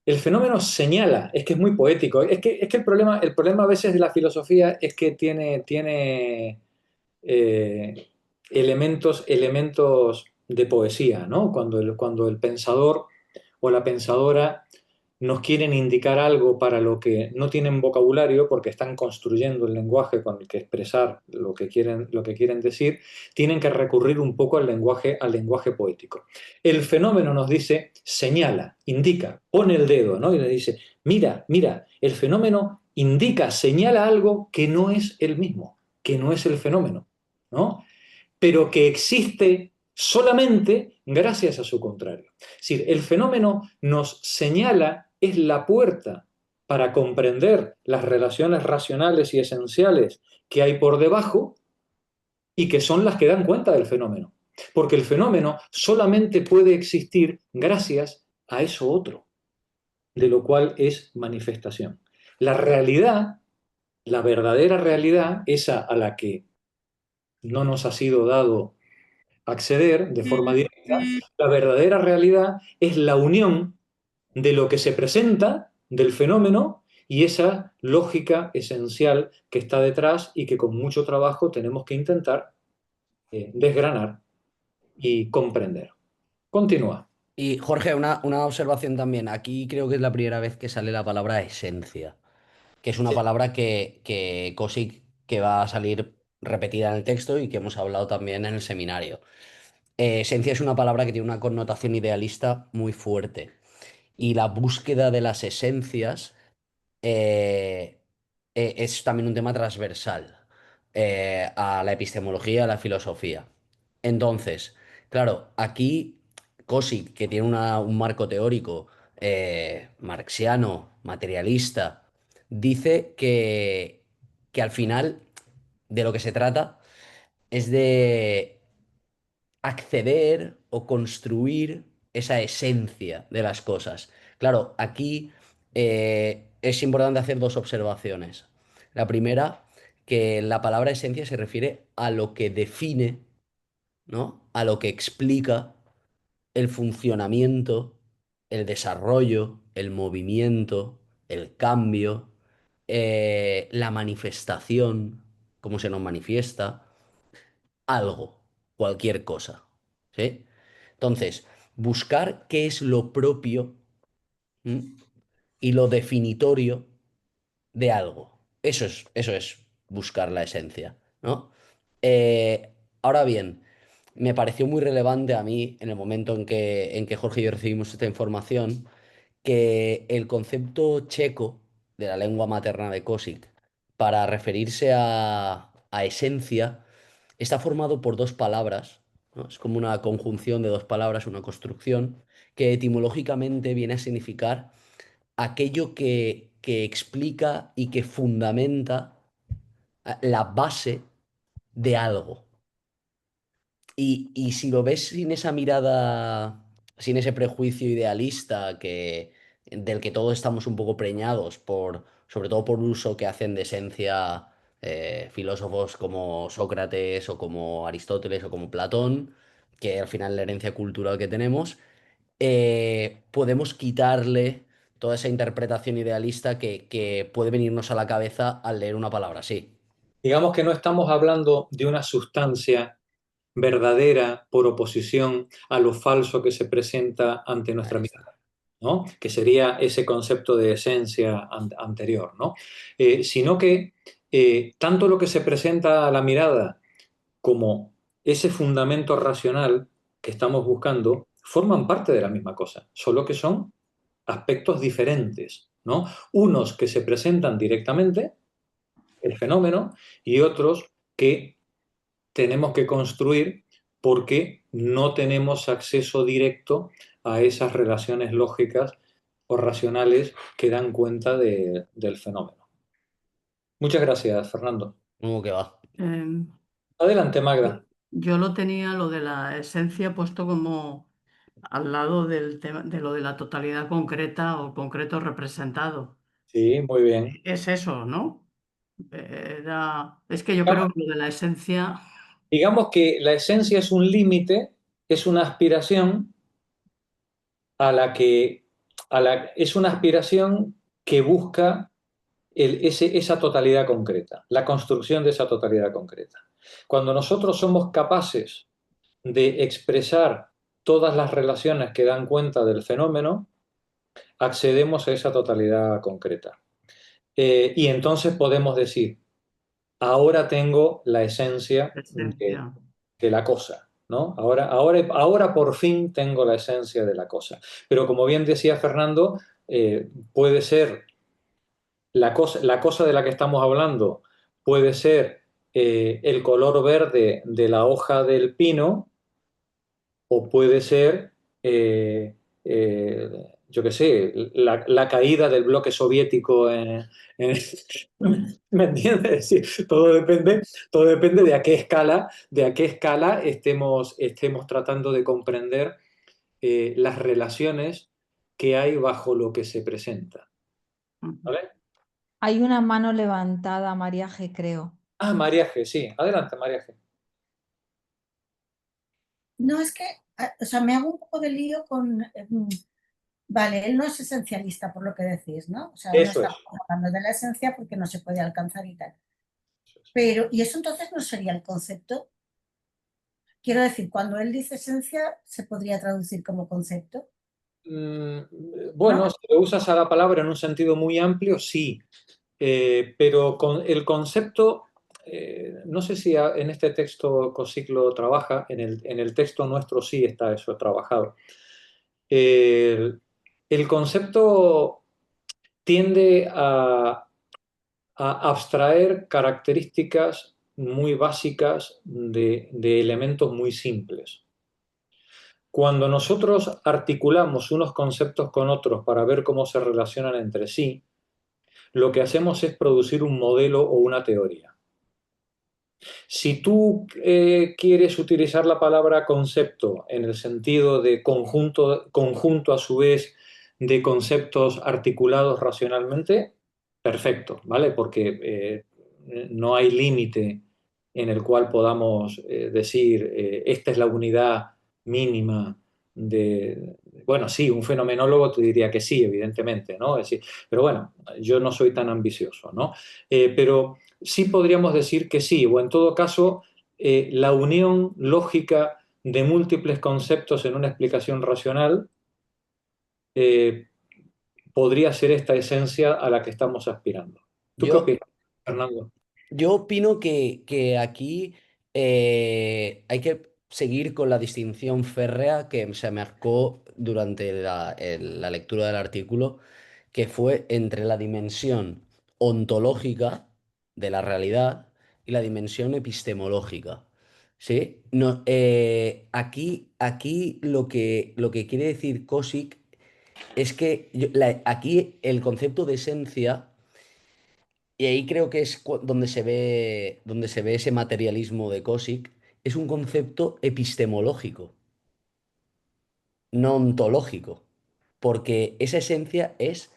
el fenómeno señala, es que es muy poético, es que el problema a veces de la filosofía es que tiene elementos de poesía, ¿no? Cuando el pensador o la pensadora nos quieren indicar algo para lo que no tienen vocabulario porque están construyendo el lenguaje con el que expresar lo que quieren decir, tienen que recurrir un poco al lenguaje poético. El fenómeno nos dice, señala, indica, pone el dedo, ¿no? Y le dice, mira, mira, el fenómeno indica, señala algo que no es el mismo, que no es el fenómeno, ¿no? Pero que existe solamente gracias a su contrario. Es decir, el fenómeno nos señala, es la puerta para comprender las relaciones racionales y esenciales que hay por debajo y que son las que dan cuenta del fenómeno. Porque el fenómeno solamente puede existir gracias a eso otro, de lo cual es manifestación. La realidad, la verdadera realidad, esa a la que no nos ha sido dado acceder de forma directa, la verdadera realidad es la unión de lo que se presenta del fenómeno y esa lógica esencial que está detrás y que con mucho trabajo tenemos que intentar desgranar y comprender. Continúa. Y Jorge, una observación también. Aquí creo que es la primera vez que sale la palabra esencia, que es una Sí. palabra que Cosic, que va a salir repetida en el texto y que hemos hablado también en el seminario. Esencia es una palabra que tiene una connotación idealista muy fuerte. Y la búsqueda de las esencias eh, es también un tema transversal a la epistemología, a la filosofía. Entonces, claro, aquí Cosic, que tiene un marco teórico marxiano, materialista, dice que al final de lo que se trata es de acceder o construir esa esencia de las cosas. Claro, aquí es importante hacer dos observaciones. La primera, que la palabra esencia se refiere a lo que define, ¿no? A lo que explica el funcionamiento, el desarrollo, el movimiento, el cambio, la manifestación, cómo se nos manifiesta algo, cualquier cosa. ¿Sí? Entonces, buscar qué es lo propio, ¿m? Y lo definitorio de algo. Eso es buscar la esencia, ¿no? Ahora bien, me pareció muy relevante a mí en el momento en que Jorge y yo recibimos esta información, que el concepto checo de la lengua materna de Cosic para referirse a esencia está formado por dos palabras, ¿no? Es como una conjunción de dos palabras, una construcción, que etimológicamente viene a significar aquello que explica y que fundamenta la base de algo. Y si lo ves sin esa mirada, sin ese prejuicio idealista del que todos estamos un poco preñados, sobre todo por uso que hacen de esencia filósofos como Sócrates o como Aristóteles o como Platón, que al final es la herencia cultural que tenemos, podemos quitarle toda esa interpretación idealista que puede venirnos a la cabeza al leer una palabra así. Digamos que no estamos hablando de una sustancia verdadera por oposición a lo falso que se presenta ante nuestra Ahí mirada, está. ¿no? Que sería ese concepto de esencia anterior, ¿no? Sino que tanto lo que se presenta a la mirada como ese fundamento racional que estamos buscando forman parte de la misma cosa, solo que son aspectos diferentes, ¿no? Unos que se presentan directamente, el fenómeno, y otros que tenemos que construir porque no tenemos acceso directo a esas relaciones lógicas o racionales que dan cuenta del fenómeno. Muchas gracias, Fernando. ¿Cómo que va? Em, Adelante, Magda. yo lo tenía, lo de la esencia, puesto como al lado del tema, de lo de la totalidad concreta o concreto representado. Sí, muy bien. Es eso, ¿no? Es que yo creo que lo de la esencia, Digamos que la esencia es un límite, es una aspiración a la que es una aspiración que busca esa totalidad concreta, la construcción de esa totalidad concreta. Cuando nosotros somos capaces de expresar todas las relaciones que dan cuenta del fenómeno, accedemos a esa totalidad concreta. Y entonces podemos decir, ahora tengo la esencia esencia. de la cosa, ¿no? Ahora por fin tengo la esencia de la cosa. Pero como bien decía Fernando, puede ser la cosa de la que estamos hablando, puede ser el color verde de la hoja del pino o puede ser, yo qué sé, la caída del bloque soviético ¿me entiendes? Sí, todo depende de a qué escala estemos tratando de comprender las relaciones que hay bajo lo que se presenta. ¿Vale? Hay una mano levantada, María G, creo. Ah, María G, sí. Adelante, María G. No, es que, o sea, me hago un poco de lío con, vale, él no es esencialista por lo que decís, ¿no? O sea, no Eso es. estamos hablando de la esencia porque no se puede alcanzar y tal. Pero, ¿y eso entonces no sería el concepto? Quiero decir, cuando él dice esencia, ¿se podría traducir como concepto? Bueno, ¿No? si usas a la palabra en un sentido muy amplio, sí. Pero con el concepto, no sé si en este texto Cosic lo trabaja, en el texto nuestro sí está eso trabajado. El concepto tiende a abstraer características muy básicas de elementos muy simples. Cuando nosotros articulamos unos conceptos con otros para ver cómo se relacionan entre sí, lo que hacemos es producir un modelo o una teoría. Si tú quieres utilizar la palabra concepto en el sentido de conjunto a su vez de conceptos articulados racionalmente, perfecto, ¿vale? Porque no hay límite en el cual podamos decir esta es la unidad mínima de... Bueno, sí, un fenomenólogo te diría que sí, evidentemente, ¿no? Es decir, pero bueno, yo no soy tan ambicioso, ¿no? Pero sí podríamos decir que sí, o en todo caso, la unión lógica de múltiples conceptos en una explicación racional eh, podría ser esta esencia a la que estamos aspirando. ¿Tú qué Yo, opinas, Fernando? yo opino que aquí hay que seguir con la distinción férrea que se marcó durante la lectura del artículo, que fue entre la dimensión ontológica de la realidad y la dimensión epistemológica. ¿Sí? No, aquí lo que quiere decir Cosick es que aquí el concepto de esencia, y ahí creo que es donde se ve ese materialismo de Cosick, es un concepto epistemológico, no ontológico, porque esa esencia es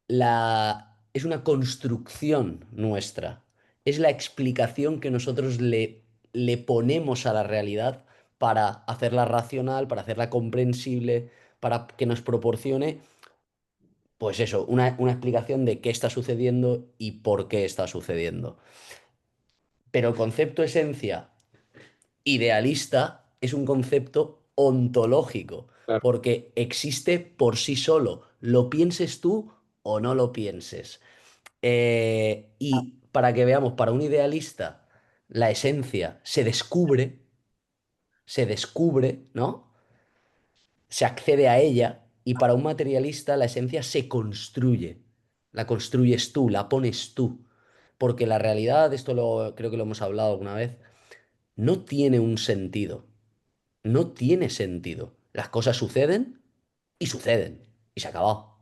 una construcción nuestra, es la explicación que nosotros le ponemos a la realidad para hacerla racional, para hacerla comprensible, para que nos proporcione, pues eso, una explicación de qué está sucediendo y por qué está sucediendo. Pero el concepto esencia idealista es un concepto ontológico, Claro. porque existe por sí solo, lo pienses tú o no lo pienses. Y para que veamos, para un idealista, la esencia se descubre, ¿no? Se accede a ella, y para un materialista la esencia se construye. La construyes tú, la pones tú. Porque la realidad, creo que lo hemos hablado alguna vez, no tiene un sentido. No tiene sentido. Las cosas suceden y suceden. Y se ha acabado.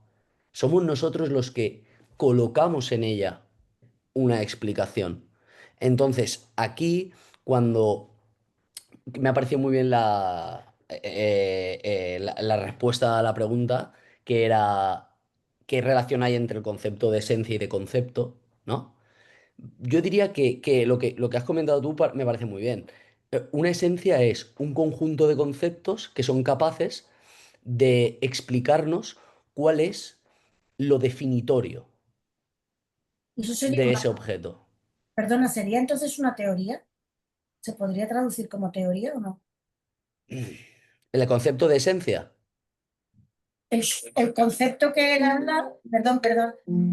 Somos nosotros los que colocamos en ella una explicación. Entonces, aquí, cuando me ha parecido muy bien la respuesta a la pregunta, que era ¿qué relación hay entre el concepto de esencia y de concepto? ¿No? Yo diría que lo que has comentado tú me parece muy bien. Una esencia es un conjunto de conceptos que son capaces de explicarnos cuál es lo definitorio Eso sería de una, ese objeto. perdona, ¿sería entonces una teoría? ¿Se podría traducir como teoría o no? El concepto de esencia. El concepto que él habla, perdón,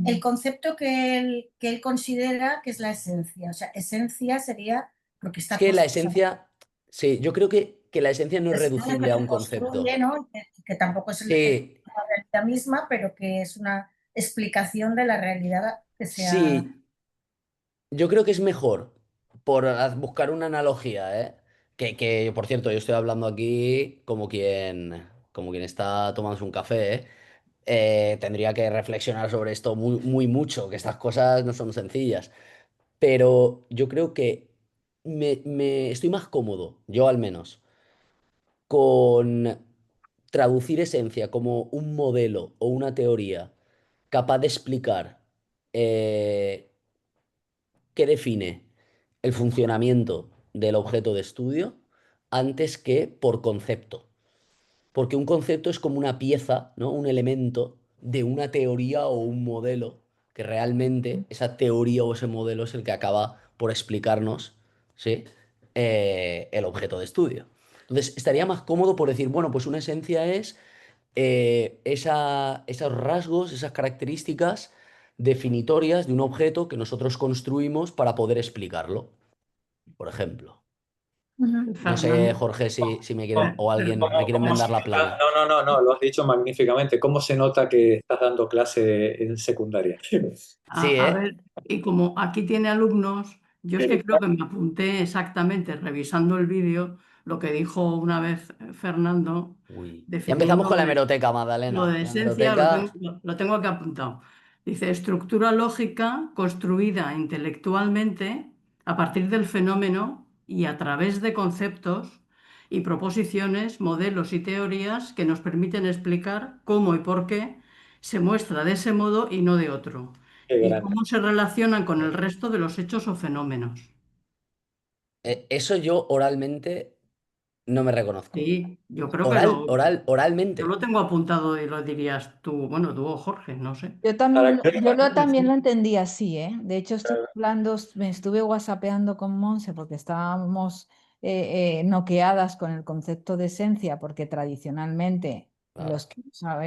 el concepto que él considera que es la esencia. O sea, esencia sería lo que Es está que la construido. esencia, sí, yo creo que la esencia no es reducible Que a se un construye, concepto. ¿no? Que tampoco es Sí, la realidad misma, pero que es una explicación de la realidad que se ha... sí, yo creo que es mejor, por buscar una analogía, ¿eh? Por cierto, yo estoy hablando aquí como quien está tomándose un café, ¿eh? Tendría que reflexionar sobre esto muy, muy mucho, que estas cosas no son sencillas. Pero yo creo que me estoy más cómodo, yo al menos, con traducir esencia como un modelo o una teoría capaz de explicar qué define el funcionamiento del objeto de estudio antes que por concepto. Porque un concepto es como una pieza, ¿no? Un elemento de una teoría o un modelo, que realmente esa teoría o ese modelo es el que acaba por explicarnos, ¿sí? El objeto de estudio. Entonces, estaría más cómodo por decir, bueno, pues una esencia es esos rasgos, esas características definitorias de un objeto que nosotros construimos para poder explicarlo, por ejemplo. No sé, Fernando, Jorge, si me quieren, o alguien me perdón. quieren ¿Cómo se vendar la nota? plana. No, lo has dicho magníficamente. ¿Cómo se nota que estás dando clase en secundaria? Sí, A ¿eh? ver, y como aquí tiene alumnos, yo es que creo que me apunté exactamente revisando el vídeo lo que dijo una vez Fernando, Uy. Ya empezamos definiendo con la hemeroteca, lo Magdalena. de La esencia, hemeroteca. lo tengo aquí apuntado. Dice, estructura lógica construida intelectualmente a partir del fenómeno y a través de conceptos y proposiciones, modelos y teorías que nos permiten explicar cómo y por qué se muestra de ese modo y no de otro, Qué y grande. cómo se relacionan con el resto de los hechos o fenómenos. Eso yo oralmente no me reconozco. Sí, yo creo que yo Oralmente. lo tengo apuntado y lo dirías tú, bueno, tú o Jorge, no sé. Yo también, ¿Para qué? también lo entendí así, ¿eh? De hecho, estoy hablando, me estuve whatsappeando con Monse porque estábamos noqueadas con el concepto de esencia, porque tradicionalmente los que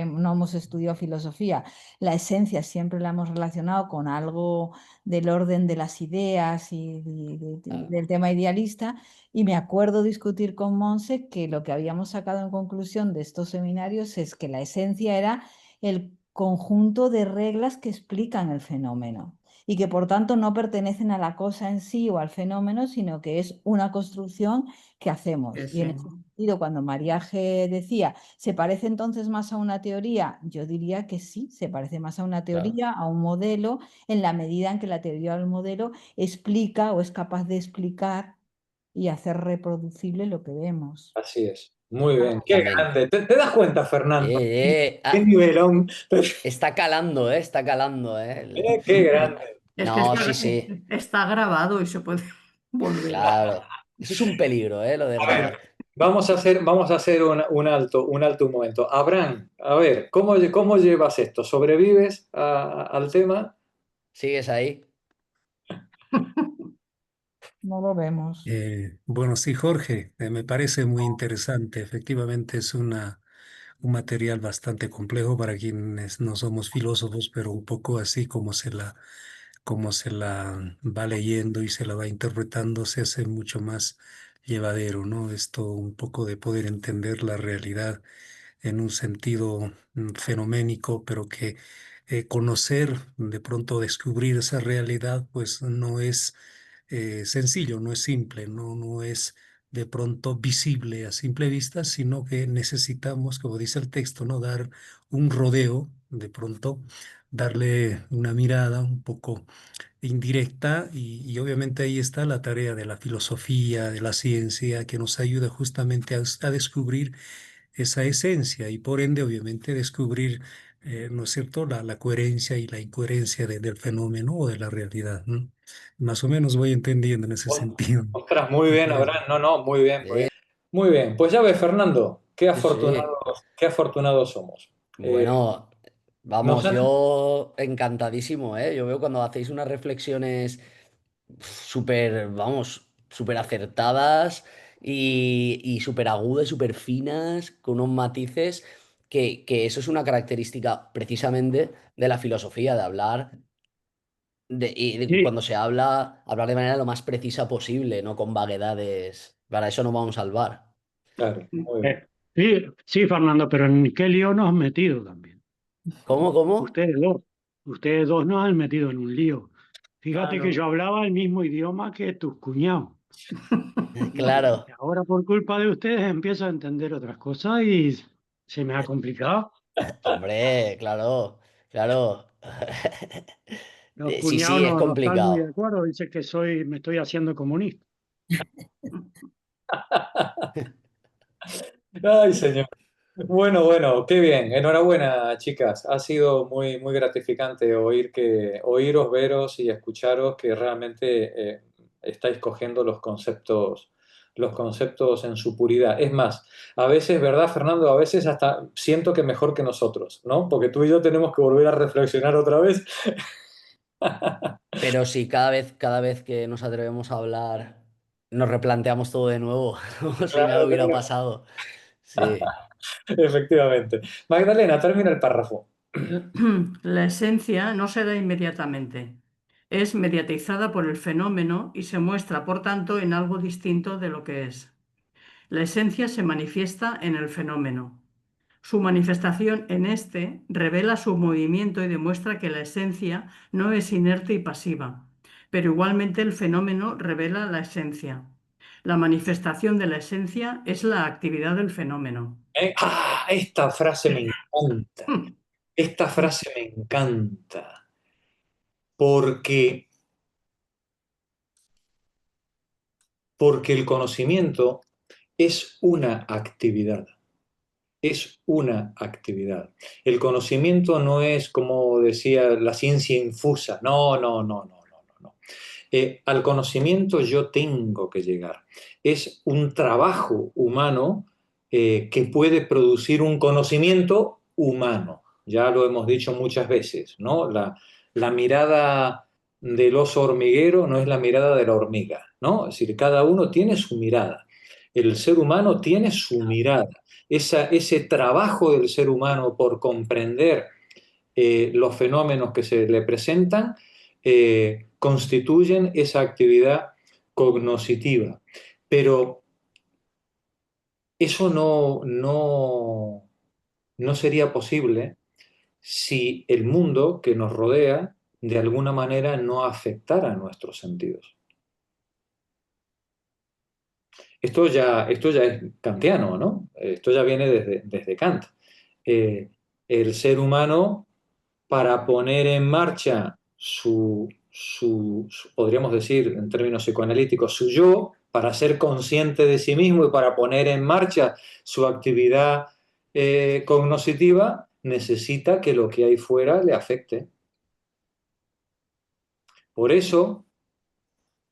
no hemos estudiado filosofía, la esencia siempre la hemos relacionado con algo del orden de las ideas y del tema idealista. Y me acuerdo discutir con Monse que lo que habíamos sacado en conclusión de estos seminarios es que la esencia era el conjunto de reglas que explican el fenómeno y que por tanto no pertenecen a la cosa en sí o al fenómeno, sino que es una construcción que hacemos. Y en ese sentido, cuando María G. decía, ¿se parece entonces más a una teoría? Yo diría que sí, se parece más a una teoría, a un modelo, en la medida en que la teoría del modelo explica o es capaz de explicar y hacer reproducible lo que vemos. Así es. Muy bien. Qué También. grande. ¿Te das cuenta, Fernando? Qué Ah, nivelón. está calando, está calando, Qué grande. Es que No, sí, sí, está grabado y se puede volver. claro. Eso es un peligro, lo de A ver, grabar. vamos a hacer un alto un momento. Abraham, a ver, ¿cómo llevas esto? ¿Sobrevives al tema? ¿Sigues ahí? No lo vemos. Bueno, sí, Jorge, me parece muy interesante. Efectivamente es un material bastante complejo para quienes no somos filósofos, pero un poco así como se la va leyendo y se la va interpretando, se hace mucho más llevadero, ¿no? Esto un poco de poder entender la realidad en un sentido fenoménico, pero que conocer, de pronto descubrir esa realidad, pues no es sencillo, no es simple, no es de pronto visible a simple vista, sino que necesitamos, como dice el texto, ¿no? Dar un rodeo, de pronto, darle una mirada un poco indirecta y obviamente ahí está la tarea de la filosofía, de la ciencia, que nos ayuda justamente a descubrir esa esencia y por ende obviamente descubrir, ¿no es cierto?, la coherencia y la incoherencia del fenómeno o de la realidad, ¿no? Más o menos voy entendiendo en ese sentido. Ostras, muy bien, Abraham. No, muy bien, muy bien. Muy bien. Pues ya ves, Fernando, Sí, sí. qué afortunados somos. Bueno, nos vamos, han- yo encantadísimo, ¿eh? Yo veo cuando hacéis unas reflexiones súper, vamos, súper acertadas y súper agudas, súper finas, con unos matices, que eso es una característica precisamente de la filosofía, de hablar, Sí, cuando se hablar de manera lo más precisa posible, no con vaguedades. Para eso no vamos al bar. Claro, muy bien. sí, sí, Fernando, pero ¿en qué lío nos has metido también? ¿Cómo, cómo? Ustedes dos nos han metido en un lío. Fíjate que no. yo hablaba el mismo idioma que tus cuñados. Claro. Y ahora por culpa de ustedes empiezo a entender otras cosas y se me ha complicado. Hombre, claro, claro. Los Sí, cuñados sí, es no están muy de complicado. acuerdo, dicen que me estoy haciendo comunista. Ay, señor. Bueno, qué bien. Enhorabuena, chicas. Ha sido muy, muy gratificante oíros, veros y escucharos que realmente estáis cogiendo los conceptos en su puridad. Es más, a veces, ¿verdad, Fernando? A veces hasta siento que mejor que nosotros, ¿no? Porque tú y yo tenemos que volver a reflexionar otra vez. Pero sí, cada vez que nos atrevemos a hablar, nos replanteamos todo de nuevo, como si nada Claro, hubiera claro. pasado. Sí. Efectivamente. Magdalena, termina el párrafo. La esencia no se da inmediatamente. Es mediatizada por el fenómeno y se muestra, por tanto, en algo distinto de lo que es. La esencia se manifiesta en el fenómeno. Su manifestación en este revela su movimiento y demuestra que la esencia no es inerte y pasiva, pero igualmente el fenómeno revela la esencia. La manifestación de la esencia es la actividad del fenómeno. Esta frase me encanta. Esta frase me encanta. Porque el conocimiento es una actividad. Es una actividad. El conocimiento no es, como decía, la ciencia infusa. No. Al conocimiento yo tengo que llegar. Es un trabajo humano que puede producir un conocimiento humano. Ya lo hemos dicho muchas veces, ¿no? La mirada del oso hormiguero no es la mirada de la hormiga, ¿no? Es decir, cada uno tiene su mirada. El ser humano tiene su mirada. ese trabajo del ser humano por comprender los fenómenos que se le presentan, constituyen esa actividad cognoscitiva. Pero eso no sería posible si el mundo que nos rodea de alguna manera no afectara nuestros sentidos. Esto ya es kantiano, ¿no? Esto ya viene desde Kant. El ser humano, para poner en marcha podríamos decir en términos psicoanalíticos, su yo, para ser consciente de sí mismo y para poner en marcha su actividad cognoscitiva, necesita que lo que hay fuera le afecte. Por eso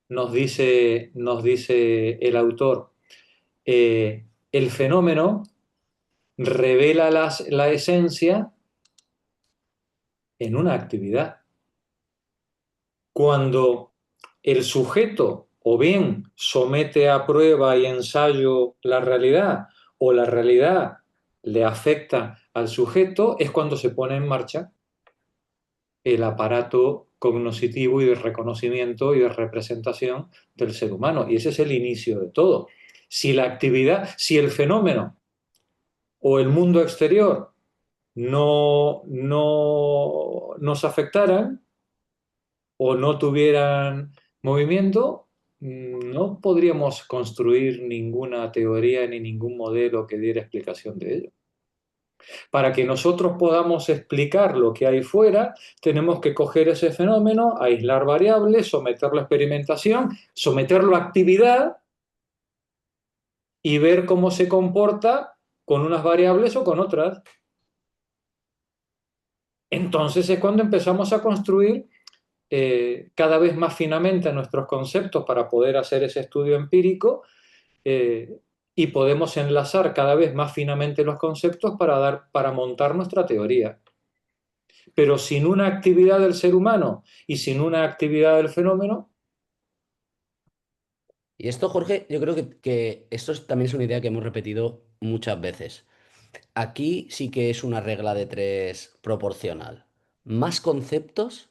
nos dice el autor, el fenómeno revela la esencia en una actividad. Cuando el sujeto o bien somete a prueba y ensayo la realidad, o la realidad le afecta al sujeto, es cuando se pone en marcha el aparato cognoscitivo y de reconocimiento y de representación del ser humano. Y ese es el inicio de todo. Si la actividad, si el fenómeno o el mundo exterior no nos afectaran o no tuvieran movimiento, no podríamos construir ninguna teoría ni ningún modelo que diera explicación de ello. Para que nosotros podamos explicar lo que hay fuera, tenemos que coger ese fenómeno, aislar variables, someterlo a experimentación, someterlo a actividad y ver cómo se comporta con unas variables o con otras. Entonces es cuando empezamos a construir cada vez más finamente nuestros conceptos para poder hacer ese estudio empírico y podemos enlazar cada vez más finamente los conceptos para montar nuestra teoría. Pero sin una actividad del ser humano y sin una actividad del fenómeno. Y esto, Jorge, yo creo que esto también es una idea que hemos repetido muchas veces. Aquí sí que es una regla de tres proporcional. Más conceptos,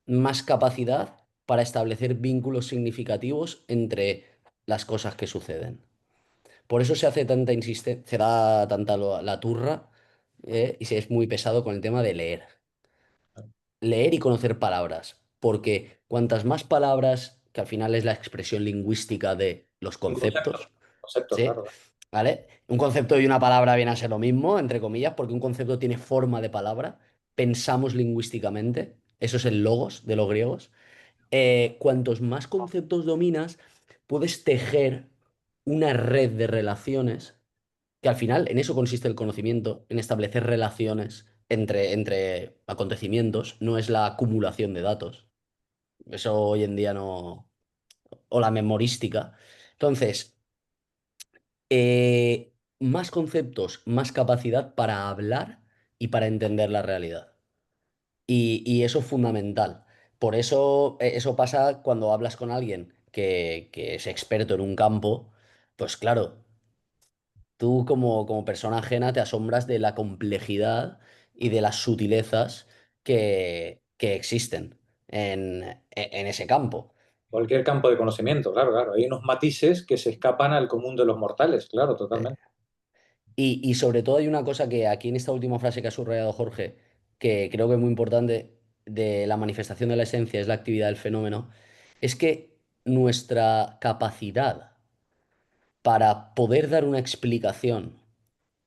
más capacidad para establecer vínculos significativos entre las cosas que suceden. Por eso se hace tanta insistencia, se da tanta la turra, y se es muy pesado con el tema de leer. Leer y conocer palabras, porque cuantas más palabras, que al final es la expresión lingüística de los conceptos, Concepto, ¿sí? claro. ¿Vale? Un concepto y una palabra viene a ser lo mismo, entre comillas, porque un concepto tiene forma de palabra, pensamos lingüísticamente, eso es el logos de los griegos. Cuantos más conceptos dominas, puedes tejer una red de relaciones, que al final en eso consiste el conocimiento, en establecer relaciones entre acontecimientos, no es la acumulación de datos. Eso hoy en día no. O la memorística. Entonces, más conceptos, más capacidad para hablar y para entender la realidad. Y eso es fundamental. Por eso, eso pasa cuando hablas con alguien que es experto en un campo, pues claro, tú como persona ajena te asombras de la complejidad y de las sutilezas que existen en ese campo. Cualquier campo de conocimiento, claro, claro. Hay unos matices que se escapan al común de los mortales, claro, totalmente. Y sobre todo hay una cosa que aquí en esta última frase que ha subrayado Jorge, que creo que es muy importante de la manifestación de la esencia, es la actividad del fenómeno, es que nuestra capacidad para poder dar una explicación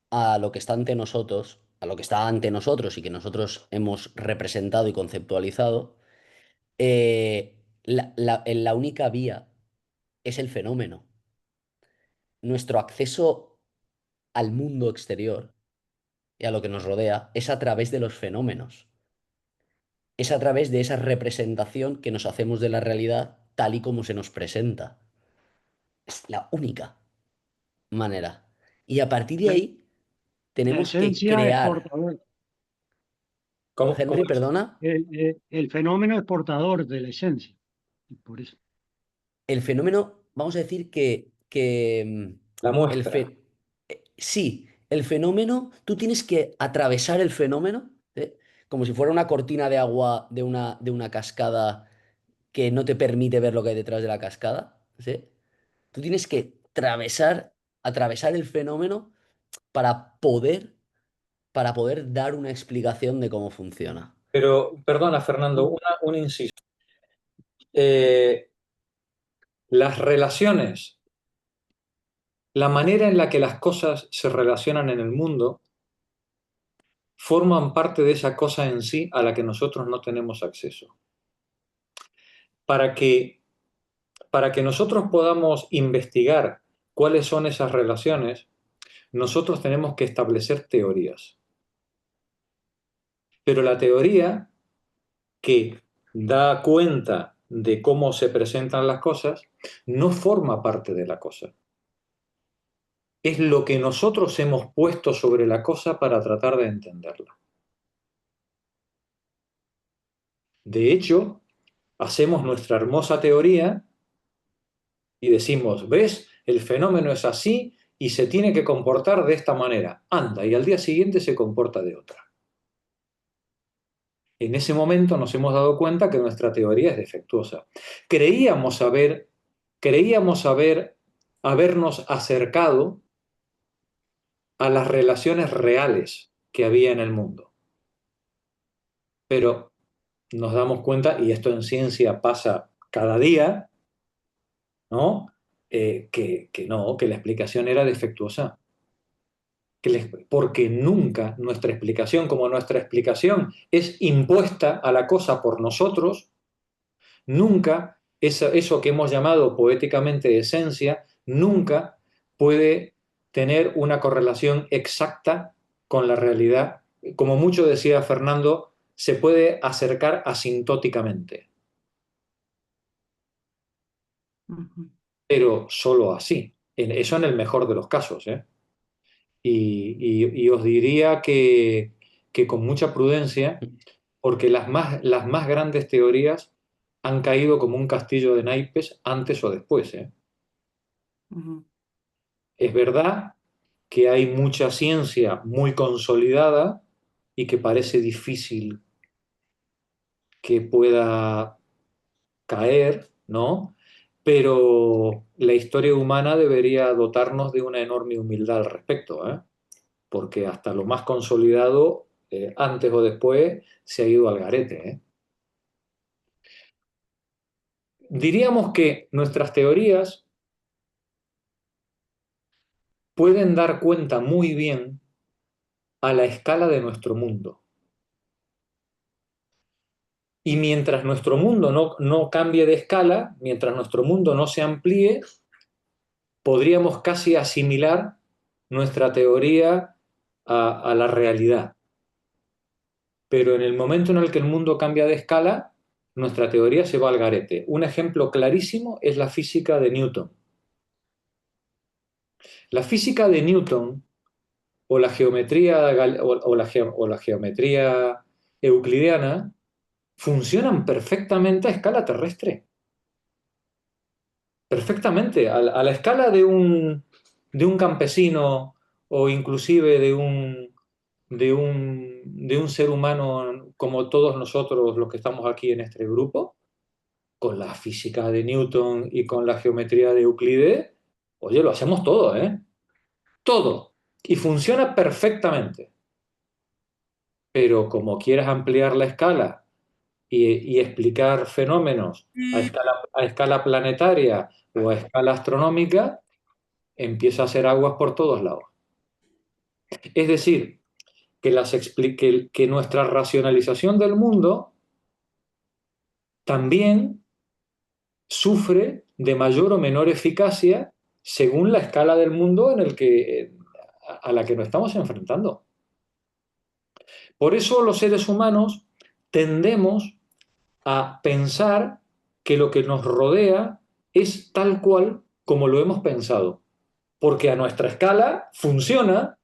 a lo que está ante nosotros, a lo que está ante nosotros y que nosotros hemos representado y conceptualizado, la única vía es el fenómeno. Nuestro acceso al mundo exterior y a lo que nos rodea es a través de los fenómenos. Es a través de esa representación que nos hacemos de la realidad tal y como se nos presenta. Es la única manera. Y a partir de La, ahí la tenemos que esencia es crear. portador. Henry, perdona. El fenómeno es portador de la esencia. Y por eso. El fenómeno, vamos a decir que La el muestra. sí, El fenómeno, tú tienes que atravesar el fenómeno, ¿eh? Como si fuera una cortina de agua de una cascada que no te permite ver lo que hay detrás de la cascada, ¿sí? Tú tienes que atravesar el fenómeno para para poder dar una explicación de cómo funciona. Pero, perdona, Fernando, un inciso. Las relaciones, la manera en la que las cosas se relacionan en el mundo, forman parte de esa cosa en sí a la que nosotros no tenemos acceso. Para que, para que nosotros podamos investigar cuáles son esas relaciones, nosotros tenemos que establecer teorías. Pero la teoría que da cuenta de cómo se presentan las cosas no forma parte de la cosa. Es lo que nosotros hemos puesto sobre la cosa para tratar de entenderla. De hecho, hacemos nuestra hermosa teoría y decimos, ¿ves? El fenómeno es así y se tiene que comportar de esta manera. Anda, y al día siguiente se comporta de otra. En ese momento nos hemos dado cuenta que nuestra teoría es defectuosa. Creíamos habernos acercado a las relaciones reales que había en el mundo. Pero nos damos cuenta, y esto en ciencia pasa cada día, ¿no? Que no, que la explicación era defectuosa. Porque nunca nuestra explicación, como nuestra explicación es impuesta a la cosa por nosotros, nunca eso que hemos llamado poéticamente esencia, nunca puede tener una correlación exacta con la realidad. Como mucho decía Fernando, se puede acercar asintóticamente, pero solo así. Eso en el mejor de los casos, ¿eh? Y os diría que con mucha prudencia, porque las más grandes teorías han caído como un castillo de naipes antes o después, ¿eh? Es verdad que hay mucha ciencia muy consolidada y que parece difícil que pueda caer, ¿no? Pero la historia humana debería dotarnos de una enorme humildad al respecto, ¿eh? Porque hasta lo más consolidado, antes o después, se ha ido al garete, ¿eh? Diríamos que nuestras teorías pueden dar cuenta muy bien a la escala de nuestro mundo. Y mientras nuestro mundo no cambie de escala, mientras nuestro mundo no se amplíe, podríamos casi asimilar nuestra teoría a la realidad. Pero en el momento en el que el mundo cambia de escala, nuestra teoría se va al garete. Un ejemplo clarísimo es la física de Newton. La física de Newton o la geometría, o la geometría euclidiana funcionan perfectamente a escala terrestre. Perfectamente. A la escala de un campesino o inclusive de un ser humano como todos nosotros los que estamos aquí en este grupo, con la física de Newton y con la geometría de Euclides, oye, lo hacemos todo, ¿eh? Todo. Y funciona perfectamente. Pero como quieras ampliar la escala y explicar fenómenos a escala planetaria o a escala astronómica, empieza a hacer aguas por todos lados. Es decir, que nuestra racionalización del mundo también sufre de mayor o menor eficacia según la escala del mundo a la que nos estamos enfrentando. Por eso los seres humanos tendemos a pensar que lo que nos rodea es tal cual como lo hemos pensado, porque a nuestra escala funciona.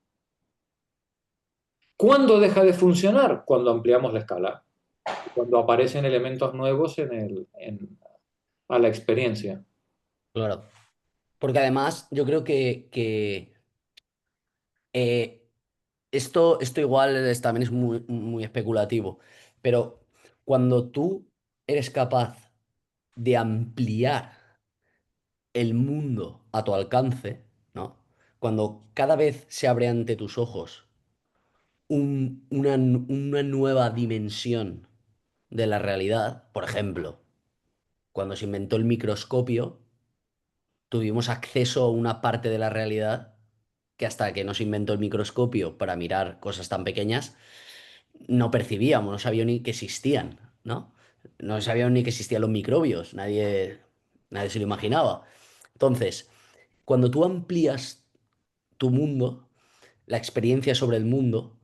¿Cuándo deja de funcionar? Cuando ampliamos la escala, cuando aparecen elementos nuevos a la experiencia. Claro. Porque además yo creo que Eh, esto igual también es muy especulativo, pero cuando tú eres capaz de ampliar el mundo a tu alcance, ¿no? Cuando cada vez se abre ante tus ojos una nueva dimensión de la realidad, por ejemplo, cuando se inventó el microscopio, tuvimos acceso a una parte de la realidad que hasta que no se inventó el microscopio para mirar cosas tan pequeñas, no percibíamos, no sabíamos ni que existían, ¿no? No sabíamos ni que existían los microbios, nadie se lo imaginaba. Entonces, cuando tú amplías tu mundo, la experiencia sobre el mundo,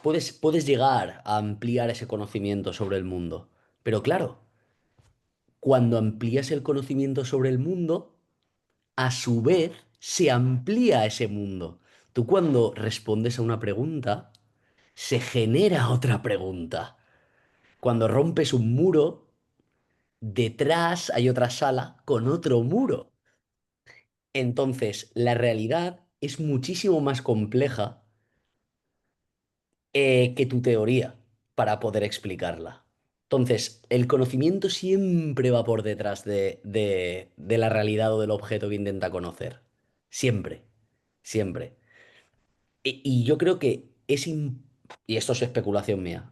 puedes llegar a ampliar ese conocimiento sobre el mundo. Pero claro, cuando amplías el conocimiento sobre el mundo, a su vez se amplía ese mundo. Tú cuando respondes a una pregunta, se genera otra pregunta. Cuando rompes un muro, detrás hay otra sala con otro muro. Entonces, la realidad es muchísimo más compleja que tu teoría para poder explicarla. Entonces, el conocimiento siempre va por detrás de la realidad o del objeto que intenta conocer. Siempre, siempre. Y yo creo que y esto es especulación mía,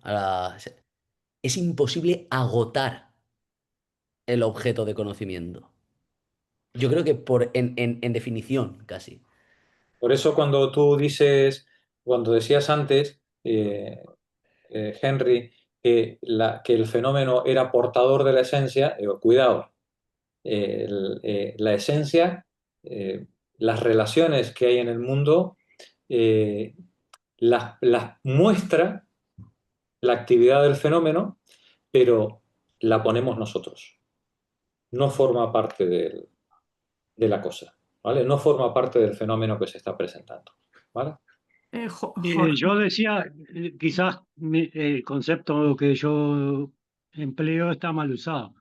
es imposible agotar el objeto de conocimiento. Yo creo que en definición, casi. Por eso cuando tú dices, cuando decías antes, Henry, que el fenómeno era portador de la esencia, digo, cuidado, la esencia, las relaciones que hay en el mundo, eh, las muestra la actividad del fenómeno, pero la ponemos nosotros. No forma parte de la cosa, ¿vale? No forma parte del fenómeno que se está presentando, ¿vale? Jorge, Yo decía, quizás el concepto que yo empleo está mal usado.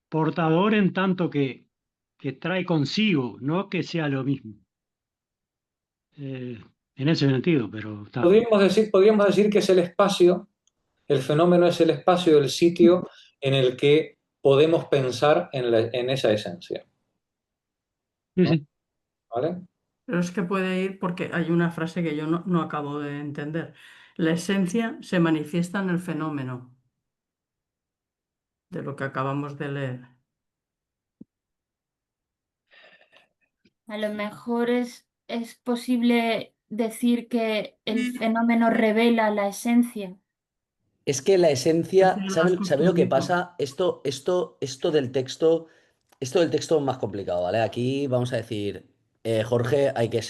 Portador en tanto que trae consigo, no que sea lo mismo. En ese sentido, pero está. Podríamos decir que es el espacio, el fenómeno es el espacio, el sitio en el que podemos pensar en esa esencia, Sí, ¿no? sí. ¿Vale? pero es que puede ir porque hay una frase que yo no acabo de entender. La esencia se manifiesta en el fenómeno de lo que acabamos de leer. A lo mejor es posible decir que el fenómeno revela la esencia. Es que la esencia, Decía las ¿sabe lo que construido. pasa? Esto del texto es más complicado, ¿vale? Aquí vamos a decir, Jorge, hay que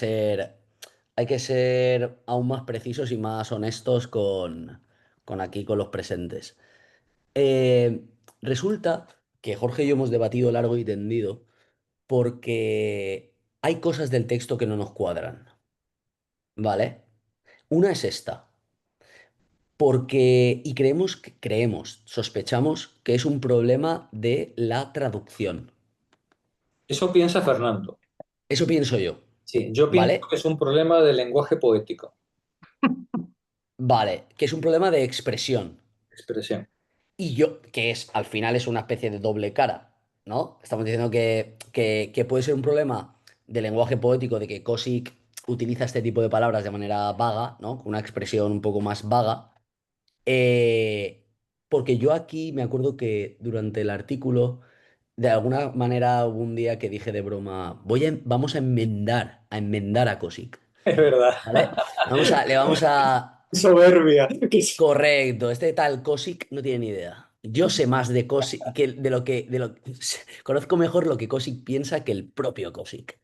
ser aún más precisos y más honestos con los presentes. Eh, Resulta que Jorge y yo hemos debatido largo y tendido porque hay cosas del texto que no nos cuadran, ¿vale? Una es esta. Porque, y sospechamos que es un problema de la traducción. Eso piensa Fernando. Eso pienso yo, Sí, yo pienso ¿vale? que es un problema de lenguaje poético, Vale, que es un problema de expresión. expresión. Y que al final es una especie de doble cara, ¿no? Estamos diciendo que puede ser un problema de lenguaje poético, de que Cosic utiliza este tipo de palabras de manera vaga, ¿no? Con una expresión un poco más vaga. Eh, Porque yo aquí me acuerdo que durante el artículo, de alguna manera hubo un día que dije de broma, vamos a enmendar a Cosic, Es verdad. ¿vale? Le vamos a... Soberbia. Correcto, este tal Cosic no tiene ni idea. Yo sé más de Cosic que conozco mejor lo que Cosic piensa que el propio Cosic.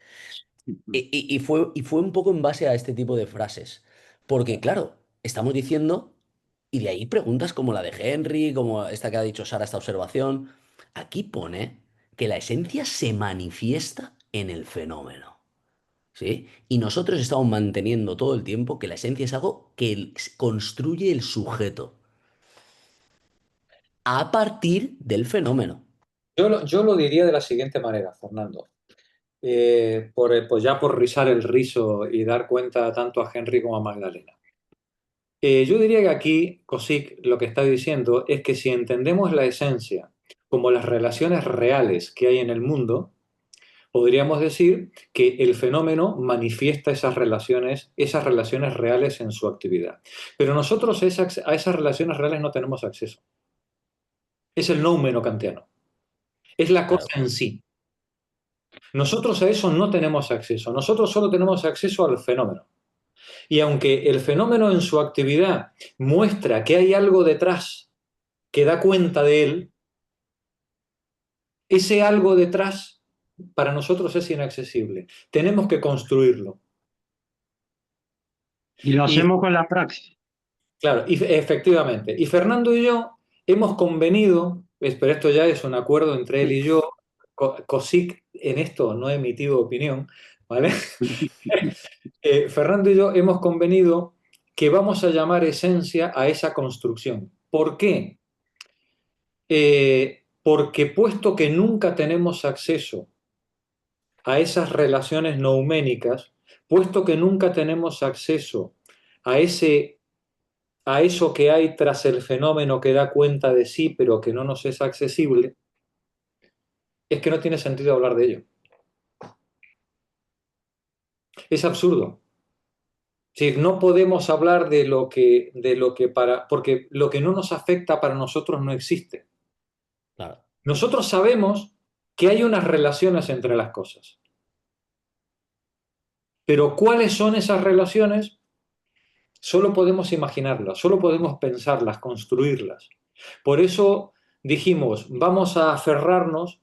Y fue un poco en base a este tipo de frases. Porque, claro, estamos diciendo, y de ahí preguntas como la de Henry, como esta que ha dicho Sara, esta observación. Aquí pone que la esencia se manifiesta en el fenómeno. ¿Sí? Y nosotros estamos manteniendo todo el tiempo que la esencia es algo que construye el sujeto a partir del fenómeno. Yo lo diría de la siguiente manera, Fernando. pues ya por rizar el rizo y dar cuenta tanto a Henry como a Magdalena. Yo diría que aquí Cosic lo que está diciendo es que si entendemos la esencia como las relaciones reales que hay en el mundo, podríamos decir que el fenómeno manifiesta esas relaciones reales en su actividad. Pero nosotros a esas relaciones reales no tenemos acceso. Es el noumeno kantiano. Es la cosa en sí. Nosotros a eso no tenemos acceso. Nosotros solo tenemos acceso al fenómeno. Y aunque el fenómeno en su actividad muestra que hay algo detrás que da cuenta de él, ese algo detrás para nosotros es inaccesible. Tenemos que construirlo. Y lo hacemos con la praxis. Claro, y efectivamente. Y Fernando y yo hemos convenido, pero esto ya es un acuerdo entre él y yo, Cosic en esto no ha emitido opinión, ¿vale? Fernando y yo hemos convenido que vamos a llamar esencia a esa construcción. ¿Por qué? Porque puesto que nunca tenemos acceso a esas relaciones nouménicas, puesto que nunca tenemos acceso a eso que hay tras el fenómeno que da cuenta de sí, pero que no nos es accesible, es que no tiene sentido hablar de ello. Es absurdo. Es decir, no podemos hablar de lo que porque lo que no nos afecta para nosotros no existe. Claro. Nosotros sabemos que hay unas relaciones entre las cosas. Pero ¿cuáles son esas relaciones? Solo podemos imaginarlas, solo podemos pensarlas, construirlas. Por eso dijimos, vamos a aferrarnos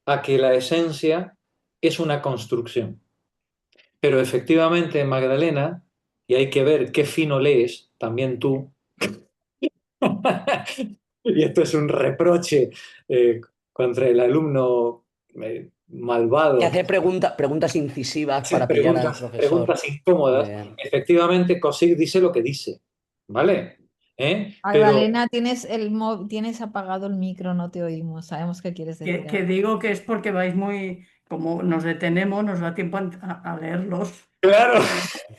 a que la esencia es una construcción. Pero efectivamente, Magdalena, y hay que ver qué fino lees, también tú, y esto es un reproche contra el alumno malvado. Que hace preguntas incisivas para pillar al profesor. Preguntas incómodas. Efectivamente, Cosic dice lo que dice, ¿vale? Magdalena, tienes apagado el micro, no te oímos. Sabemos que quieres decir Que algo. digo que es porque vais muy, como nos detenemos, nos da tiempo a leerlos. Claro.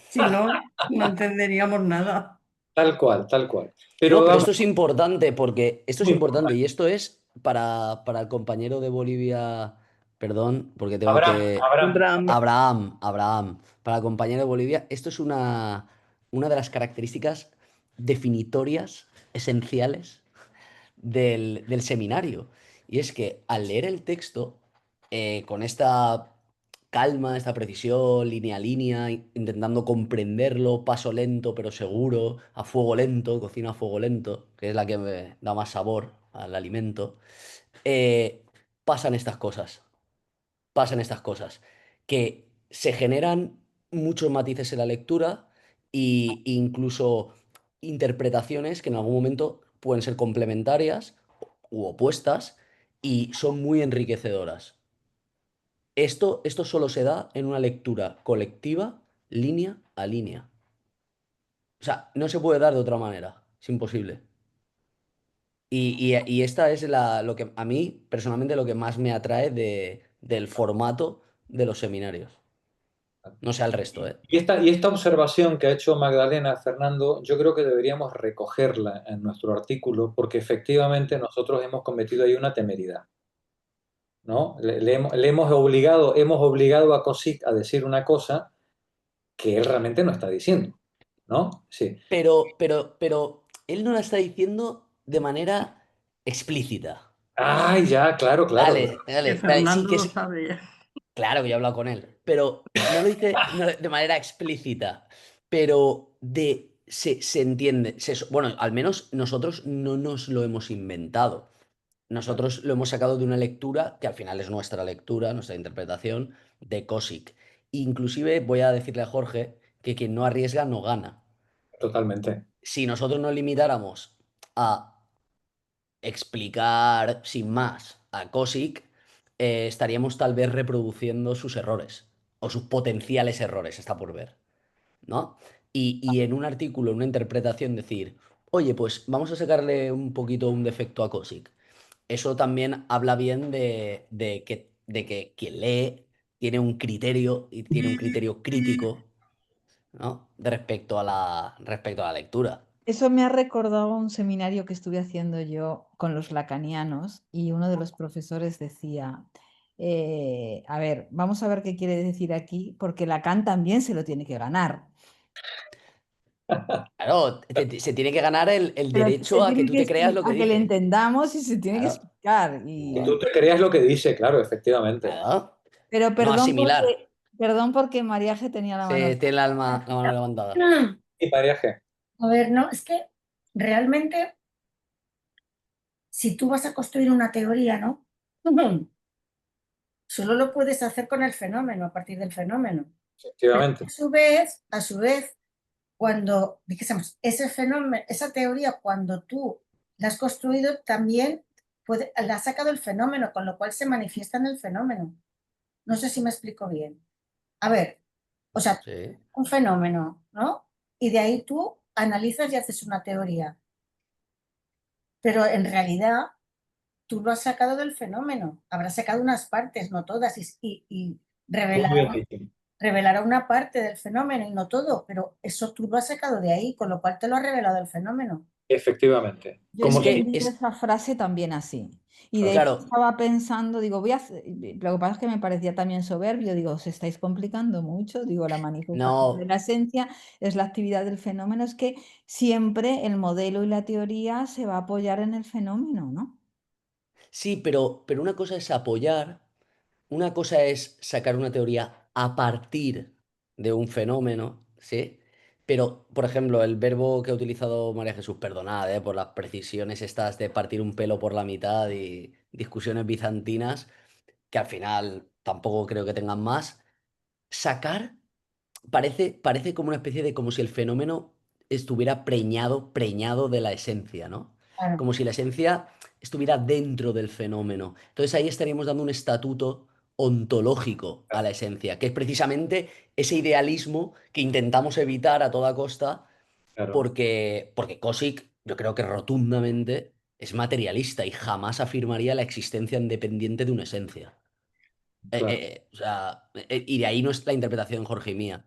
Si no, no entenderíamos nada. Tal cual, tal cual. Pero esto es importante porque esto es importante y esto es para el compañero de Bolivia, perdón, porque tengo que... Abraham. Para el compañero de Bolivia, esto es una de las características definitorias, esenciales del seminario. Y es que al leer el texto, con esta calma, esta precisión, línea a línea, intentando comprenderlo, paso lento pero seguro, a fuego lento, cocina a fuego lento, que es la que me da más sabor al alimento, pasan estas cosas. Pasan estas cosas. Que se generan muchos matices en la lectura e incluso interpretaciones que en algún momento pueden ser complementarias u opuestas y son muy enriquecedoras. Esto solo se da en una lectura colectiva, línea a línea. O sea, no se puede dar de otra manera. Es imposible. Y esta es lo que a mí, personalmente, lo que más me atrae del formato de los seminarios. No sé al resto, ¿eh? Y esta observación que ha hecho Magdalena, Fernando, yo creo que deberíamos recogerla en nuestro artículo porque efectivamente nosotros hemos cometido ahí una temeridad, ¿no? Le hemos obligado a Cosic a decir una cosa que él realmente no está diciendo, ¿no? Sí. Pero él no la está diciendo de manera explícita. Ay, ya, claro. Dale. Que Fernando Sí, lo sabe. claro que yo he hablado con él, pero no lo dice de manera explícita, pero se entiende. Bueno, al menos nosotros no nos lo hemos inventado. Nosotros lo hemos sacado de una lectura, que al final es nuestra lectura, nuestra interpretación, de Cosic. Inclusive voy a decirle a Jorge que quien no arriesga no gana. Totalmente. Si nosotros nos limitáramos a explicar sin más a Cosic, estaríamos tal vez reproduciendo sus errores o sus potenciales errores, está por ver, ¿no? Y en un artículo, en una interpretación, decir, oye, pues vamos a sacarle un poquito un defecto a Cosic. Eso también habla bien de que quien lee tiene un criterio y tiene un criterio crítico, ¿no? Respecto a la lectura. Eso me ha recordado un seminario que estuve haciendo yo con los lacanianos y uno de los profesores decía, a ver, vamos a ver qué quiere decir aquí, porque Lacan también se lo tiene que ganar. Claro, se tiene que ganar el Pero derecho a que tú te creas lo que a que le dice. entendamos y se tiene que Claro, explicar. Y tú te creas lo que dice, claro, efectivamente. claro. Pero No asimilar. perdón porque María G tenía la mano. Se tiene la mano levantada. Y María G. A ver, no, es que realmente, si tú vas a construir una teoría, ¿no? Solo lo puedes hacer con el fenómeno, a partir del fenómeno. Efectivamente. A su vez, cuando, dijésemos, ese fenómeno, esa teoría, cuando tú la has construido, también la has sacado el fenómeno, con lo cual se manifiesta en el fenómeno. No sé si me explico bien. A ver, o sea, Sí. un fenómeno, ¿no? Y de ahí tú analizas y haces una teoría. Pero en realidad tú lo has sacado del fenómeno. Habrás sacado unas partes, no todas, y revelará una parte del fenómeno y no todo, pero eso tú lo has sacado de ahí, con lo cual te lo ha revelado el fenómeno. Efectivamente. Yo he entendido esa frase también así. Y de hecho Claro. estaba pensando, digo, lo que pasa es que me parecía también soberbio, digo, os estáis complicando mucho, digo, la manifestación de la esencia es la actividad del fenómeno, es que siempre el modelo y la teoría se va a apoyar en el fenómeno, ¿no? Sí, pero una cosa es apoyar, una cosa es sacar una teoría a partir de un fenómeno, ¿sí? Pero, por ejemplo, el verbo que ha utilizado María Jesús, perdonad, por las precisiones estas de partir un pelo por la mitad y discusiones bizantinas, que al final tampoco creo que tengan más. Sacar parece como una especie de como si el fenómeno estuviera preñado de la esencia, ¿no? Claro. Como si la esencia estuviera dentro del fenómeno. Entonces ahí estaríamos dando un estatuto ontológico a la esencia, que es precisamente ese idealismo que intentamos evitar a toda costa, Claro. porque Cosick, yo creo que rotundamente es materialista y jamás afirmaría la existencia independiente de una esencia. Claro. O sea, y de ahí no es la interpretación Jorge y mía.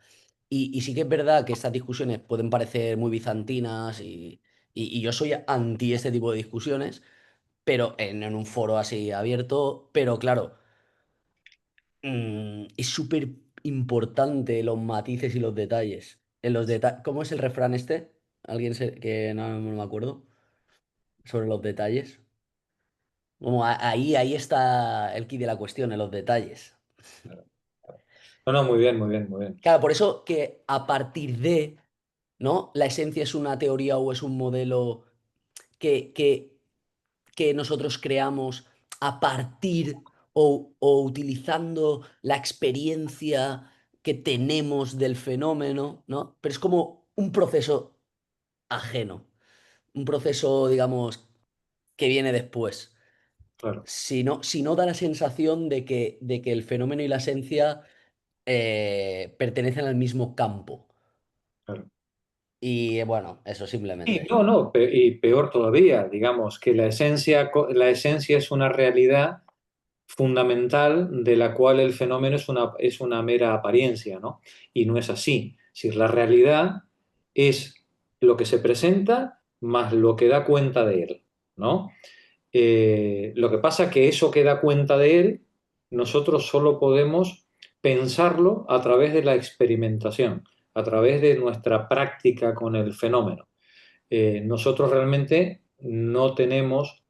Y sí que es verdad que estas discusiones pueden parecer muy bizantinas y yo soy anti este tipo de discusiones, pero en un foro así abierto, pero claro, es súper importante los matices y los detalles. ¿Cómo es el refrán este? Que no me acuerdo. Sobre los detalles. Como ahí está el quid de la cuestión, en los detalles. No, muy bien, muy bien, muy bien. Claro, por eso que a partir de, ¿no? La esencia es una teoría o es un modelo que, que, que nosotros creamos a partir o utilizando la experiencia que tenemos del fenómeno, ¿no? Pero es como un proceso ajeno, un proceso, digamos, que viene después. Claro. Si no da la sensación de que el fenómeno y la esencia pertenecen al mismo campo. Claro. Y bueno, eso Y simplemente. no, y peor todavía, digamos, que la esencia es una realidad fundamental de la cual el fenómeno es una mera apariencia, ¿no? Y no es así. Es decir, la realidad es lo que se presenta más lo que da cuenta de él, ¿no? Lo que pasa es que eso que da cuenta de él, nosotros solo podemos pensarlo a través de la experimentación, a través de nuestra práctica con el fenómeno. Nosotros realmente no tenemos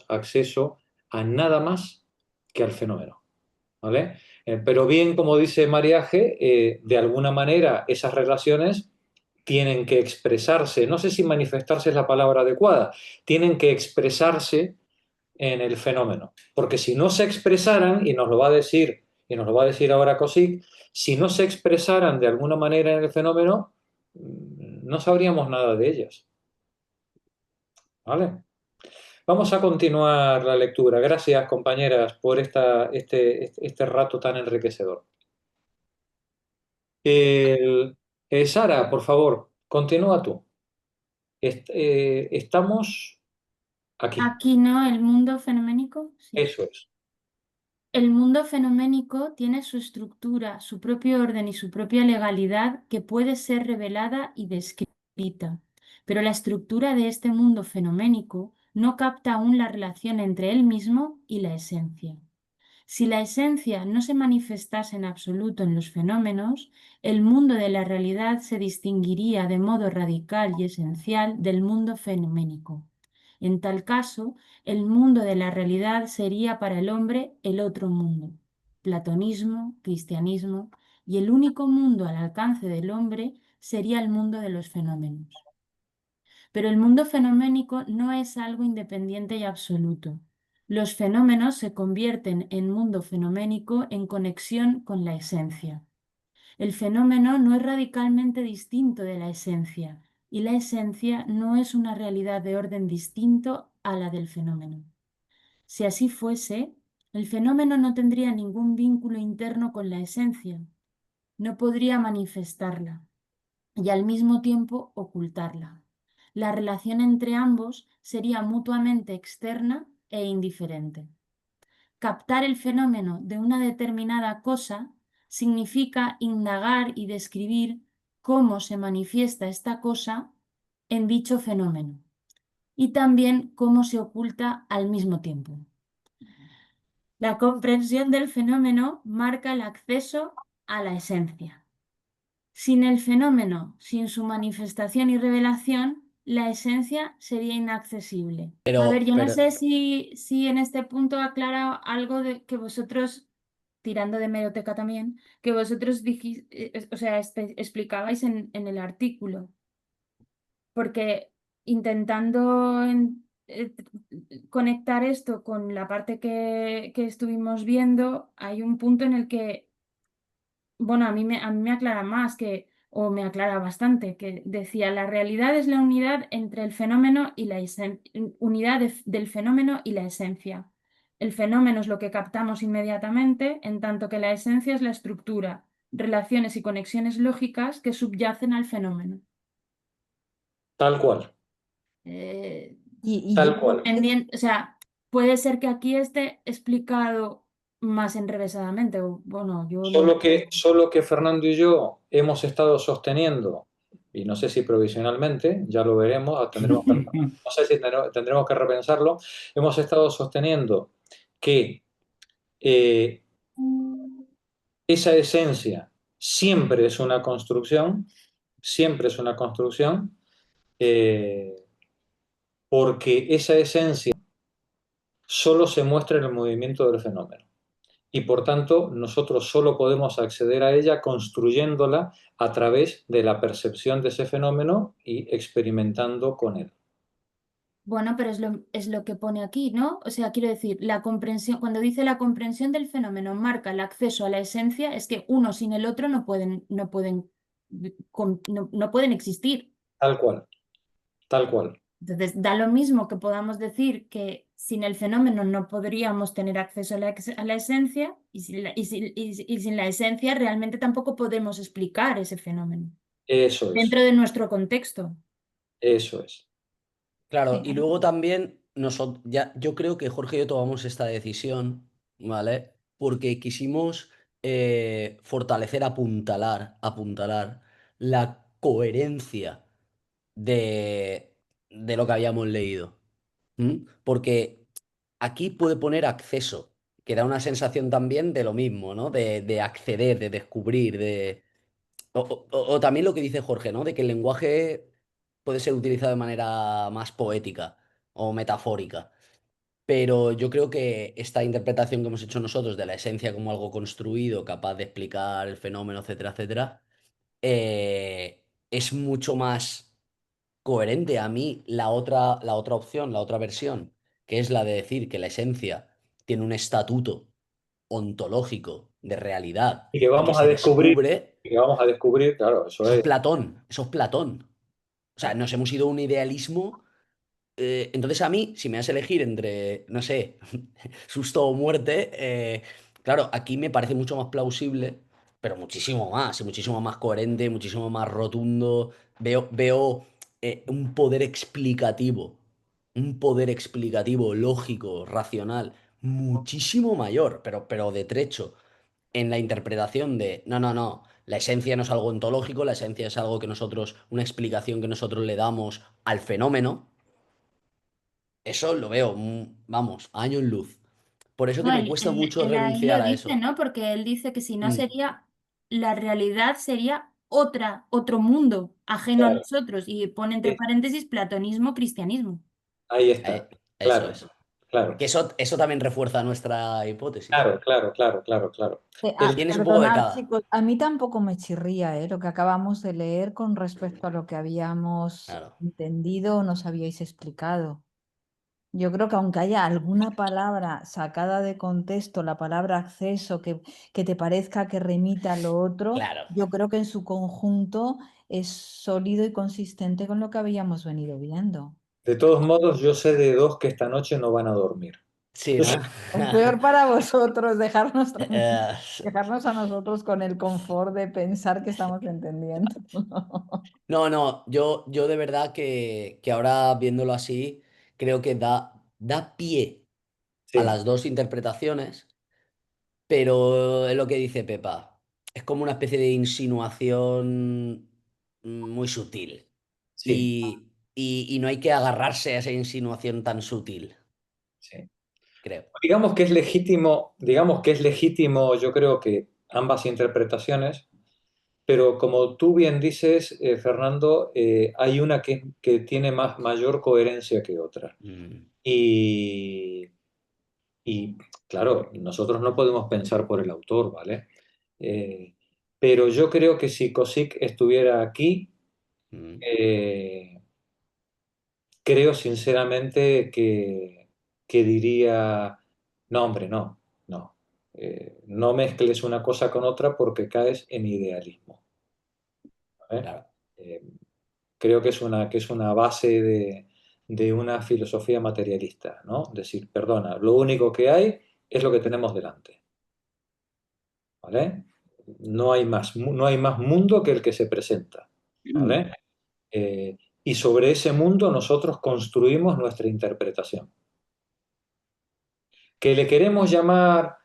acceso a nada más que al fenómeno, ¿vale? Pero bien, como dice María G., de alguna manera esas relaciones tienen que expresarse, no sé si manifestarse es la palabra adecuada, tienen que expresarse en el fenómeno, porque si no se expresaran, y nos lo va a decir ahora Cosick, si no se expresaran de alguna manera en el fenómeno, no sabríamos nada de ellas. ¿Vale? Vamos a continuar la lectura. Gracias, compañeras, por este rato tan enriquecedor. Sara, por favor, continúa tú. Estamos aquí. Aquí, ¿no? El mundo fenoménico. Sí. Eso es. El mundo fenoménico tiene su estructura, su propio orden y su propia legalidad que puede ser revelada y descrita. Pero la estructura de este mundo fenoménico no capta aún la relación entre él mismo y la esencia. Si la esencia no se manifestase en absoluto en los fenómenos, el mundo de la realidad se distinguiría de modo radical y esencial del mundo fenoménico. En tal caso, el mundo de la realidad sería para el hombre el otro mundo, platonismo, cristianismo, y el único mundo al alcance del hombre sería el mundo de los fenómenos. Pero el mundo fenoménico no es algo independiente y absoluto. Los fenómenos se convierten en mundo fenoménico en conexión con la esencia. El fenómeno no es radicalmente distinto de la esencia, y la esencia no es una realidad de orden distinto a la del fenómeno. Si así fuese, el fenómeno no tendría ningún vínculo interno con la esencia, no podría manifestarla y al mismo tiempo ocultarla. La relación entre ambos sería mutuamente externa e indiferente. Captar el fenómeno de una determinada cosa significa indagar y describir cómo se manifiesta esta cosa en dicho fenómeno y también cómo se oculta al mismo tiempo. La comprensión del fenómeno marca el acceso a la esencia. Sin el fenómeno, sin su manifestación y revelación, la esencia sería inaccesible. A ver, yo no sé si en este punto aclara algo de que vosotros, tirando de hemeroteca también, que vosotros explicabais en el artículo. Porque intentando conectar esto con la parte que estuvimos viendo, hay un punto en el que, bueno, a mí me aclara más o me aclara bastante, que decía, la realidad es la unidad entre el fenómeno y la unidad del fenómeno y la esencia. El fenómeno es lo que captamos inmediatamente, en tanto que la esencia es la estructura, relaciones y conexiones lógicas que subyacen al fenómeno. Tal cual. Tal cual. O sea, puede ser que aquí esté explicado más enrevesadamente. Bueno, yo Solo que Fernando y yo hemos estado sosteniendo, y no sé si provisionalmente, ya lo veremos, no sé si tendremos que repensarlo, hemos estado sosteniendo que esa esencia siempre es una construcción, porque esa esencia solo se muestra en el movimiento del fenómeno. Y por tanto, nosotros solo podemos acceder a ella construyéndola a través de la percepción de ese fenómeno y experimentando con él. Bueno, pero es lo que pone aquí, ¿no? O sea, quiero decir, la comprensión, cuando dice la comprensión del fenómeno marca el acceso a la esencia, es que uno sin el otro no pueden existir. Tal cual, tal cual. Entonces, da lo mismo que podamos decir que sin el fenómeno no podríamos tener acceso a la esencia y sin la esencia realmente tampoco podemos explicar ese fenómeno. Eso es. Dentro de nuestro contexto. Eso es. Claro, y luego también yo creo que Jorge y yo tomamos esta decisión, ¿vale? Porque quisimos fortalecer, apuntalar la coherencia de lo que habíamos leído. Porque aquí puede poner acceso, que da una sensación también de lo mismo, ¿no? De acceder, de descubrir, o también lo que dice Jorge, ¿no? De que el lenguaje puede ser utilizado de manera más poética o metafórica. Pero yo creo que esta interpretación que hemos hecho nosotros de la esencia como algo construido, capaz de explicar el fenómeno, etcétera, etcétera, es mucho más coherente. A mí la otra opción, la otra versión, que es la de decir que la esencia tiene un estatuto ontológico de realidad Y que y que vamos a se descubrir, descubre, claro, eso es Platón, eso es Platón. O sea, nos hemos ido a un idealismo. Entonces a mí, si me das a elegir entre, no sé, susto o muerte, claro, aquí me parece mucho más plausible, pero muchísimo más, y muchísimo más coherente, muchísimo más rotundo. Veo un poder explicativo, lógico, racional, muchísimo mayor, pero de trecho, en la interpretación de, no, la esencia no es algo ontológico, la esencia es algo que nosotros, una explicación que nosotros le damos al fenómeno, eso lo veo, vamos, a año en luz. Por eso que No, me cuesta mucho él ahí renunciar lo a dice, eso. ¿no? Porque él dice que si no Mm, sería, la realidad sería otro mundo ajeno a Claro, nosotros. Y pone entre sí, paréntesis platonismo, cristianismo. ahí está. eso Claro, es. claro, Que eso también refuerza nuestra hipótesis. claro, claro, claro, claro, claro. El, Tienes un poco de Perdonad, cada. chicos, a mí tampoco me chirría, lo que acabamos de leer con respecto a lo que habíamos Claro, entendido o nos habíais explicado. Yo creo que aunque haya alguna palabra sacada de contexto, la palabra acceso, que te parezca que remita a lo otro, claro. yo creo que en su conjunto es sólido y consistente con lo que habíamos venido viendo. de todos modos, yo sé de dos que esta noche no van a dormir. Sí, ¿no? Es peor para vosotros dejarnos, Eh, dejarnos a nosotros con el confort de pensar que estamos entendiendo. no, yo de verdad que ahora viéndolo así, creo que da pie a Sí, las dos interpretaciones, pero es lo que dice Pepa. Es como una especie de insinuación muy sutil. sí, Y no hay que agarrarse a esa insinuación tan sutil, sí. creo. Digamos que es legítimo, yo creo que ambas interpretaciones, pero como tú bien dices, Fernando, hay una que tiene mayor coherencia que otra. Mm, Y, y, claro, nosotros no podemos pensar por el autor, ¿vale? Eh, pero yo creo que si Cosic estuviera aquí, mm. eh, creo sinceramente que diría, no, hombre, no, no. No mezcles una cosa con otra porque caes en idealismo. ¿Vale? Claro. Eh, creo que es una base de una filosofía materialista, ¿no? Decir, perdona, lo único que hay es lo que tenemos delante, ¿vale? No hay más mundo que el que se presenta, ¿vale? Y sobre ese mundo nosotros construimos nuestra interpretación. Que le queremos llamar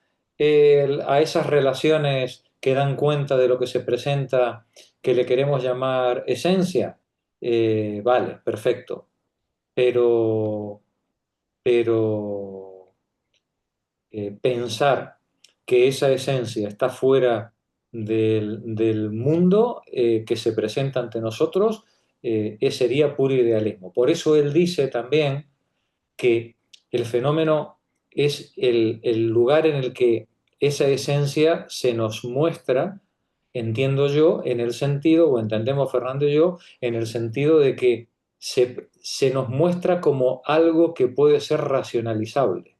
a esas relaciones que dan cuenta de lo que se presenta, que le queremos llamar esencia, vale, perfecto. Pero, pero pensar que esa esencia está fuera del mundo que se presenta ante nosotros sería puro idealismo. Por eso él dice también que el fenómeno es el lugar en el que esa esencia se nos muestra, entiendo yo, en el sentido, o entendemos Fernando y yo, en el sentido de que se nos muestra como algo que puede ser racionalizable,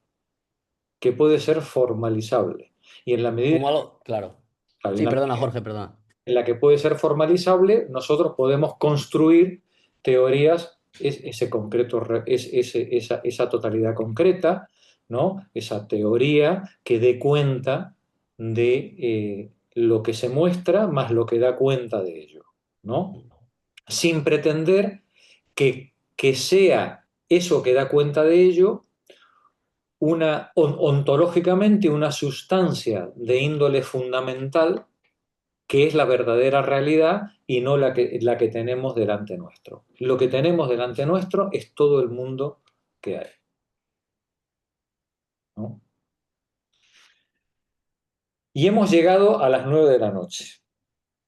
que puede ser formalizable. Y en la medida Como algo, claro. en Sí, la perdona, Jorge, perdona. en la que puede ser formalizable, nosotros podemos construir teorías, ese concreto, esa totalidad concreta, ¿no? Esa teoría que dé cuenta de lo que se muestra más lo que da cuenta de ello, ¿no? Sin pretender que sea eso que da cuenta de ello ontológicamente una sustancia de índole fundamental que es la verdadera realidad y no la que tenemos delante nuestro. Lo que tenemos delante nuestro es todo el mundo que hay, ¿no? Y hemos llegado a las 9 de la noche.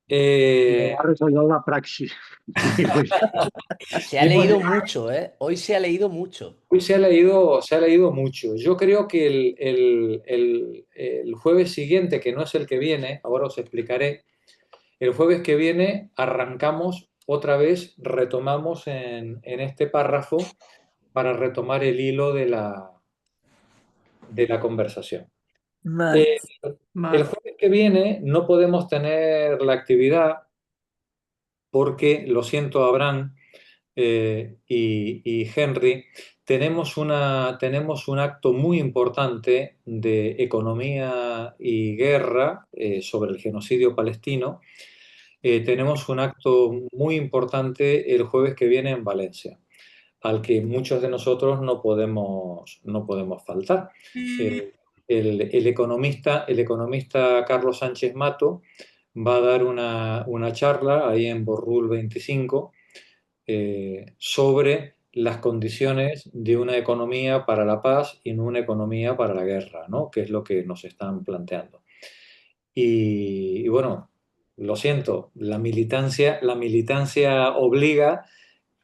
Lo ha resolvido la praxis. Digo yo. Se ha Y bueno, leído mucho, ¿eh? Hoy se ha leído mucho. hoy se ha leído mucho. Yo creo que el jueves siguiente, que no es el que viene, ahora os explicaré, el jueves que viene arrancamos otra vez, retomamos en este párrafo para retomar el hilo de la conversación. Vale. El Vale. jueves que viene no podemos tener la actividad porque, lo siento, Abraham y Henry, tenemos un acto muy importante de economía y guerra sobre el genocidio palestino. Tenemos un acto muy importante el jueves que viene en Valencia. al que muchos de nosotros no podemos faltar. El economista Carlos Sánchez Mato va a dar una charla ahí en Borrul 25 sobre las condiciones de una economía para la paz y no una economía para la guerra, ¿no? Que es lo que nos están planteando. Y bueno, lo siento, la militancia obliga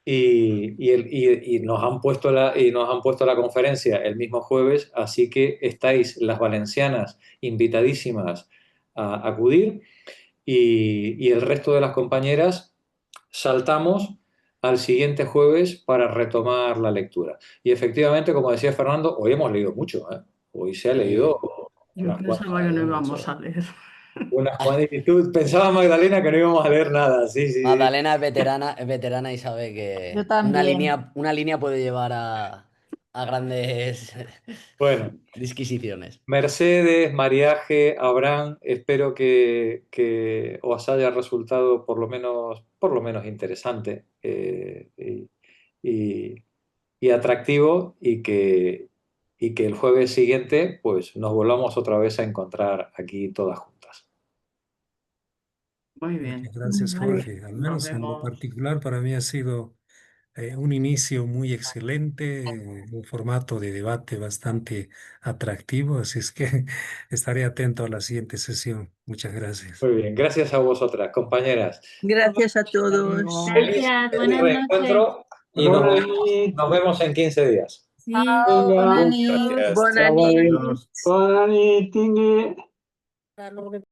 y nos han puesto la conferencia el mismo jueves, así que estáis las valencianas invitadísimas a acudir y el resto de las compañeras saltamos al siguiente jueves para retomar la lectura. Y efectivamente, como decía Fernando, hoy hemos leído mucho, ¿eh? Hoy se ha leído Yo pensaba que no íbamos a leer. unas cuantas. Y tú pensabas, Magdalena, que no íbamos a leer nada. Sí, sí. Magdalena es veterana y sabe que Yo también. una línea puede llevar a grandes Bueno, disquisiciones. Mercedes, Mariaje, Abraham, espero que os haya resultado por lo menos interesante y atractivo y que el jueves siguiente pues nos volvamos otra vez a encontrar aquí todas juntas. Muy bien. Muchas gracias, Jorge. Al Nos menos en lo vemos. particular para mí ha sido un inicio muy excelente, un formato de debate bastante atractivo, así es que estaré atento a la siguiente sesión. Muchas gracias. Muy bien, gracias a vosotras, compañeras. Gracias a todos. Gracias, buenas noches. Reencuentro y nos vemos en 15 días. Sí, Venga. bona nit. Gracias. Bona Chao. nit. Bona nit, tingui. Hasta luego.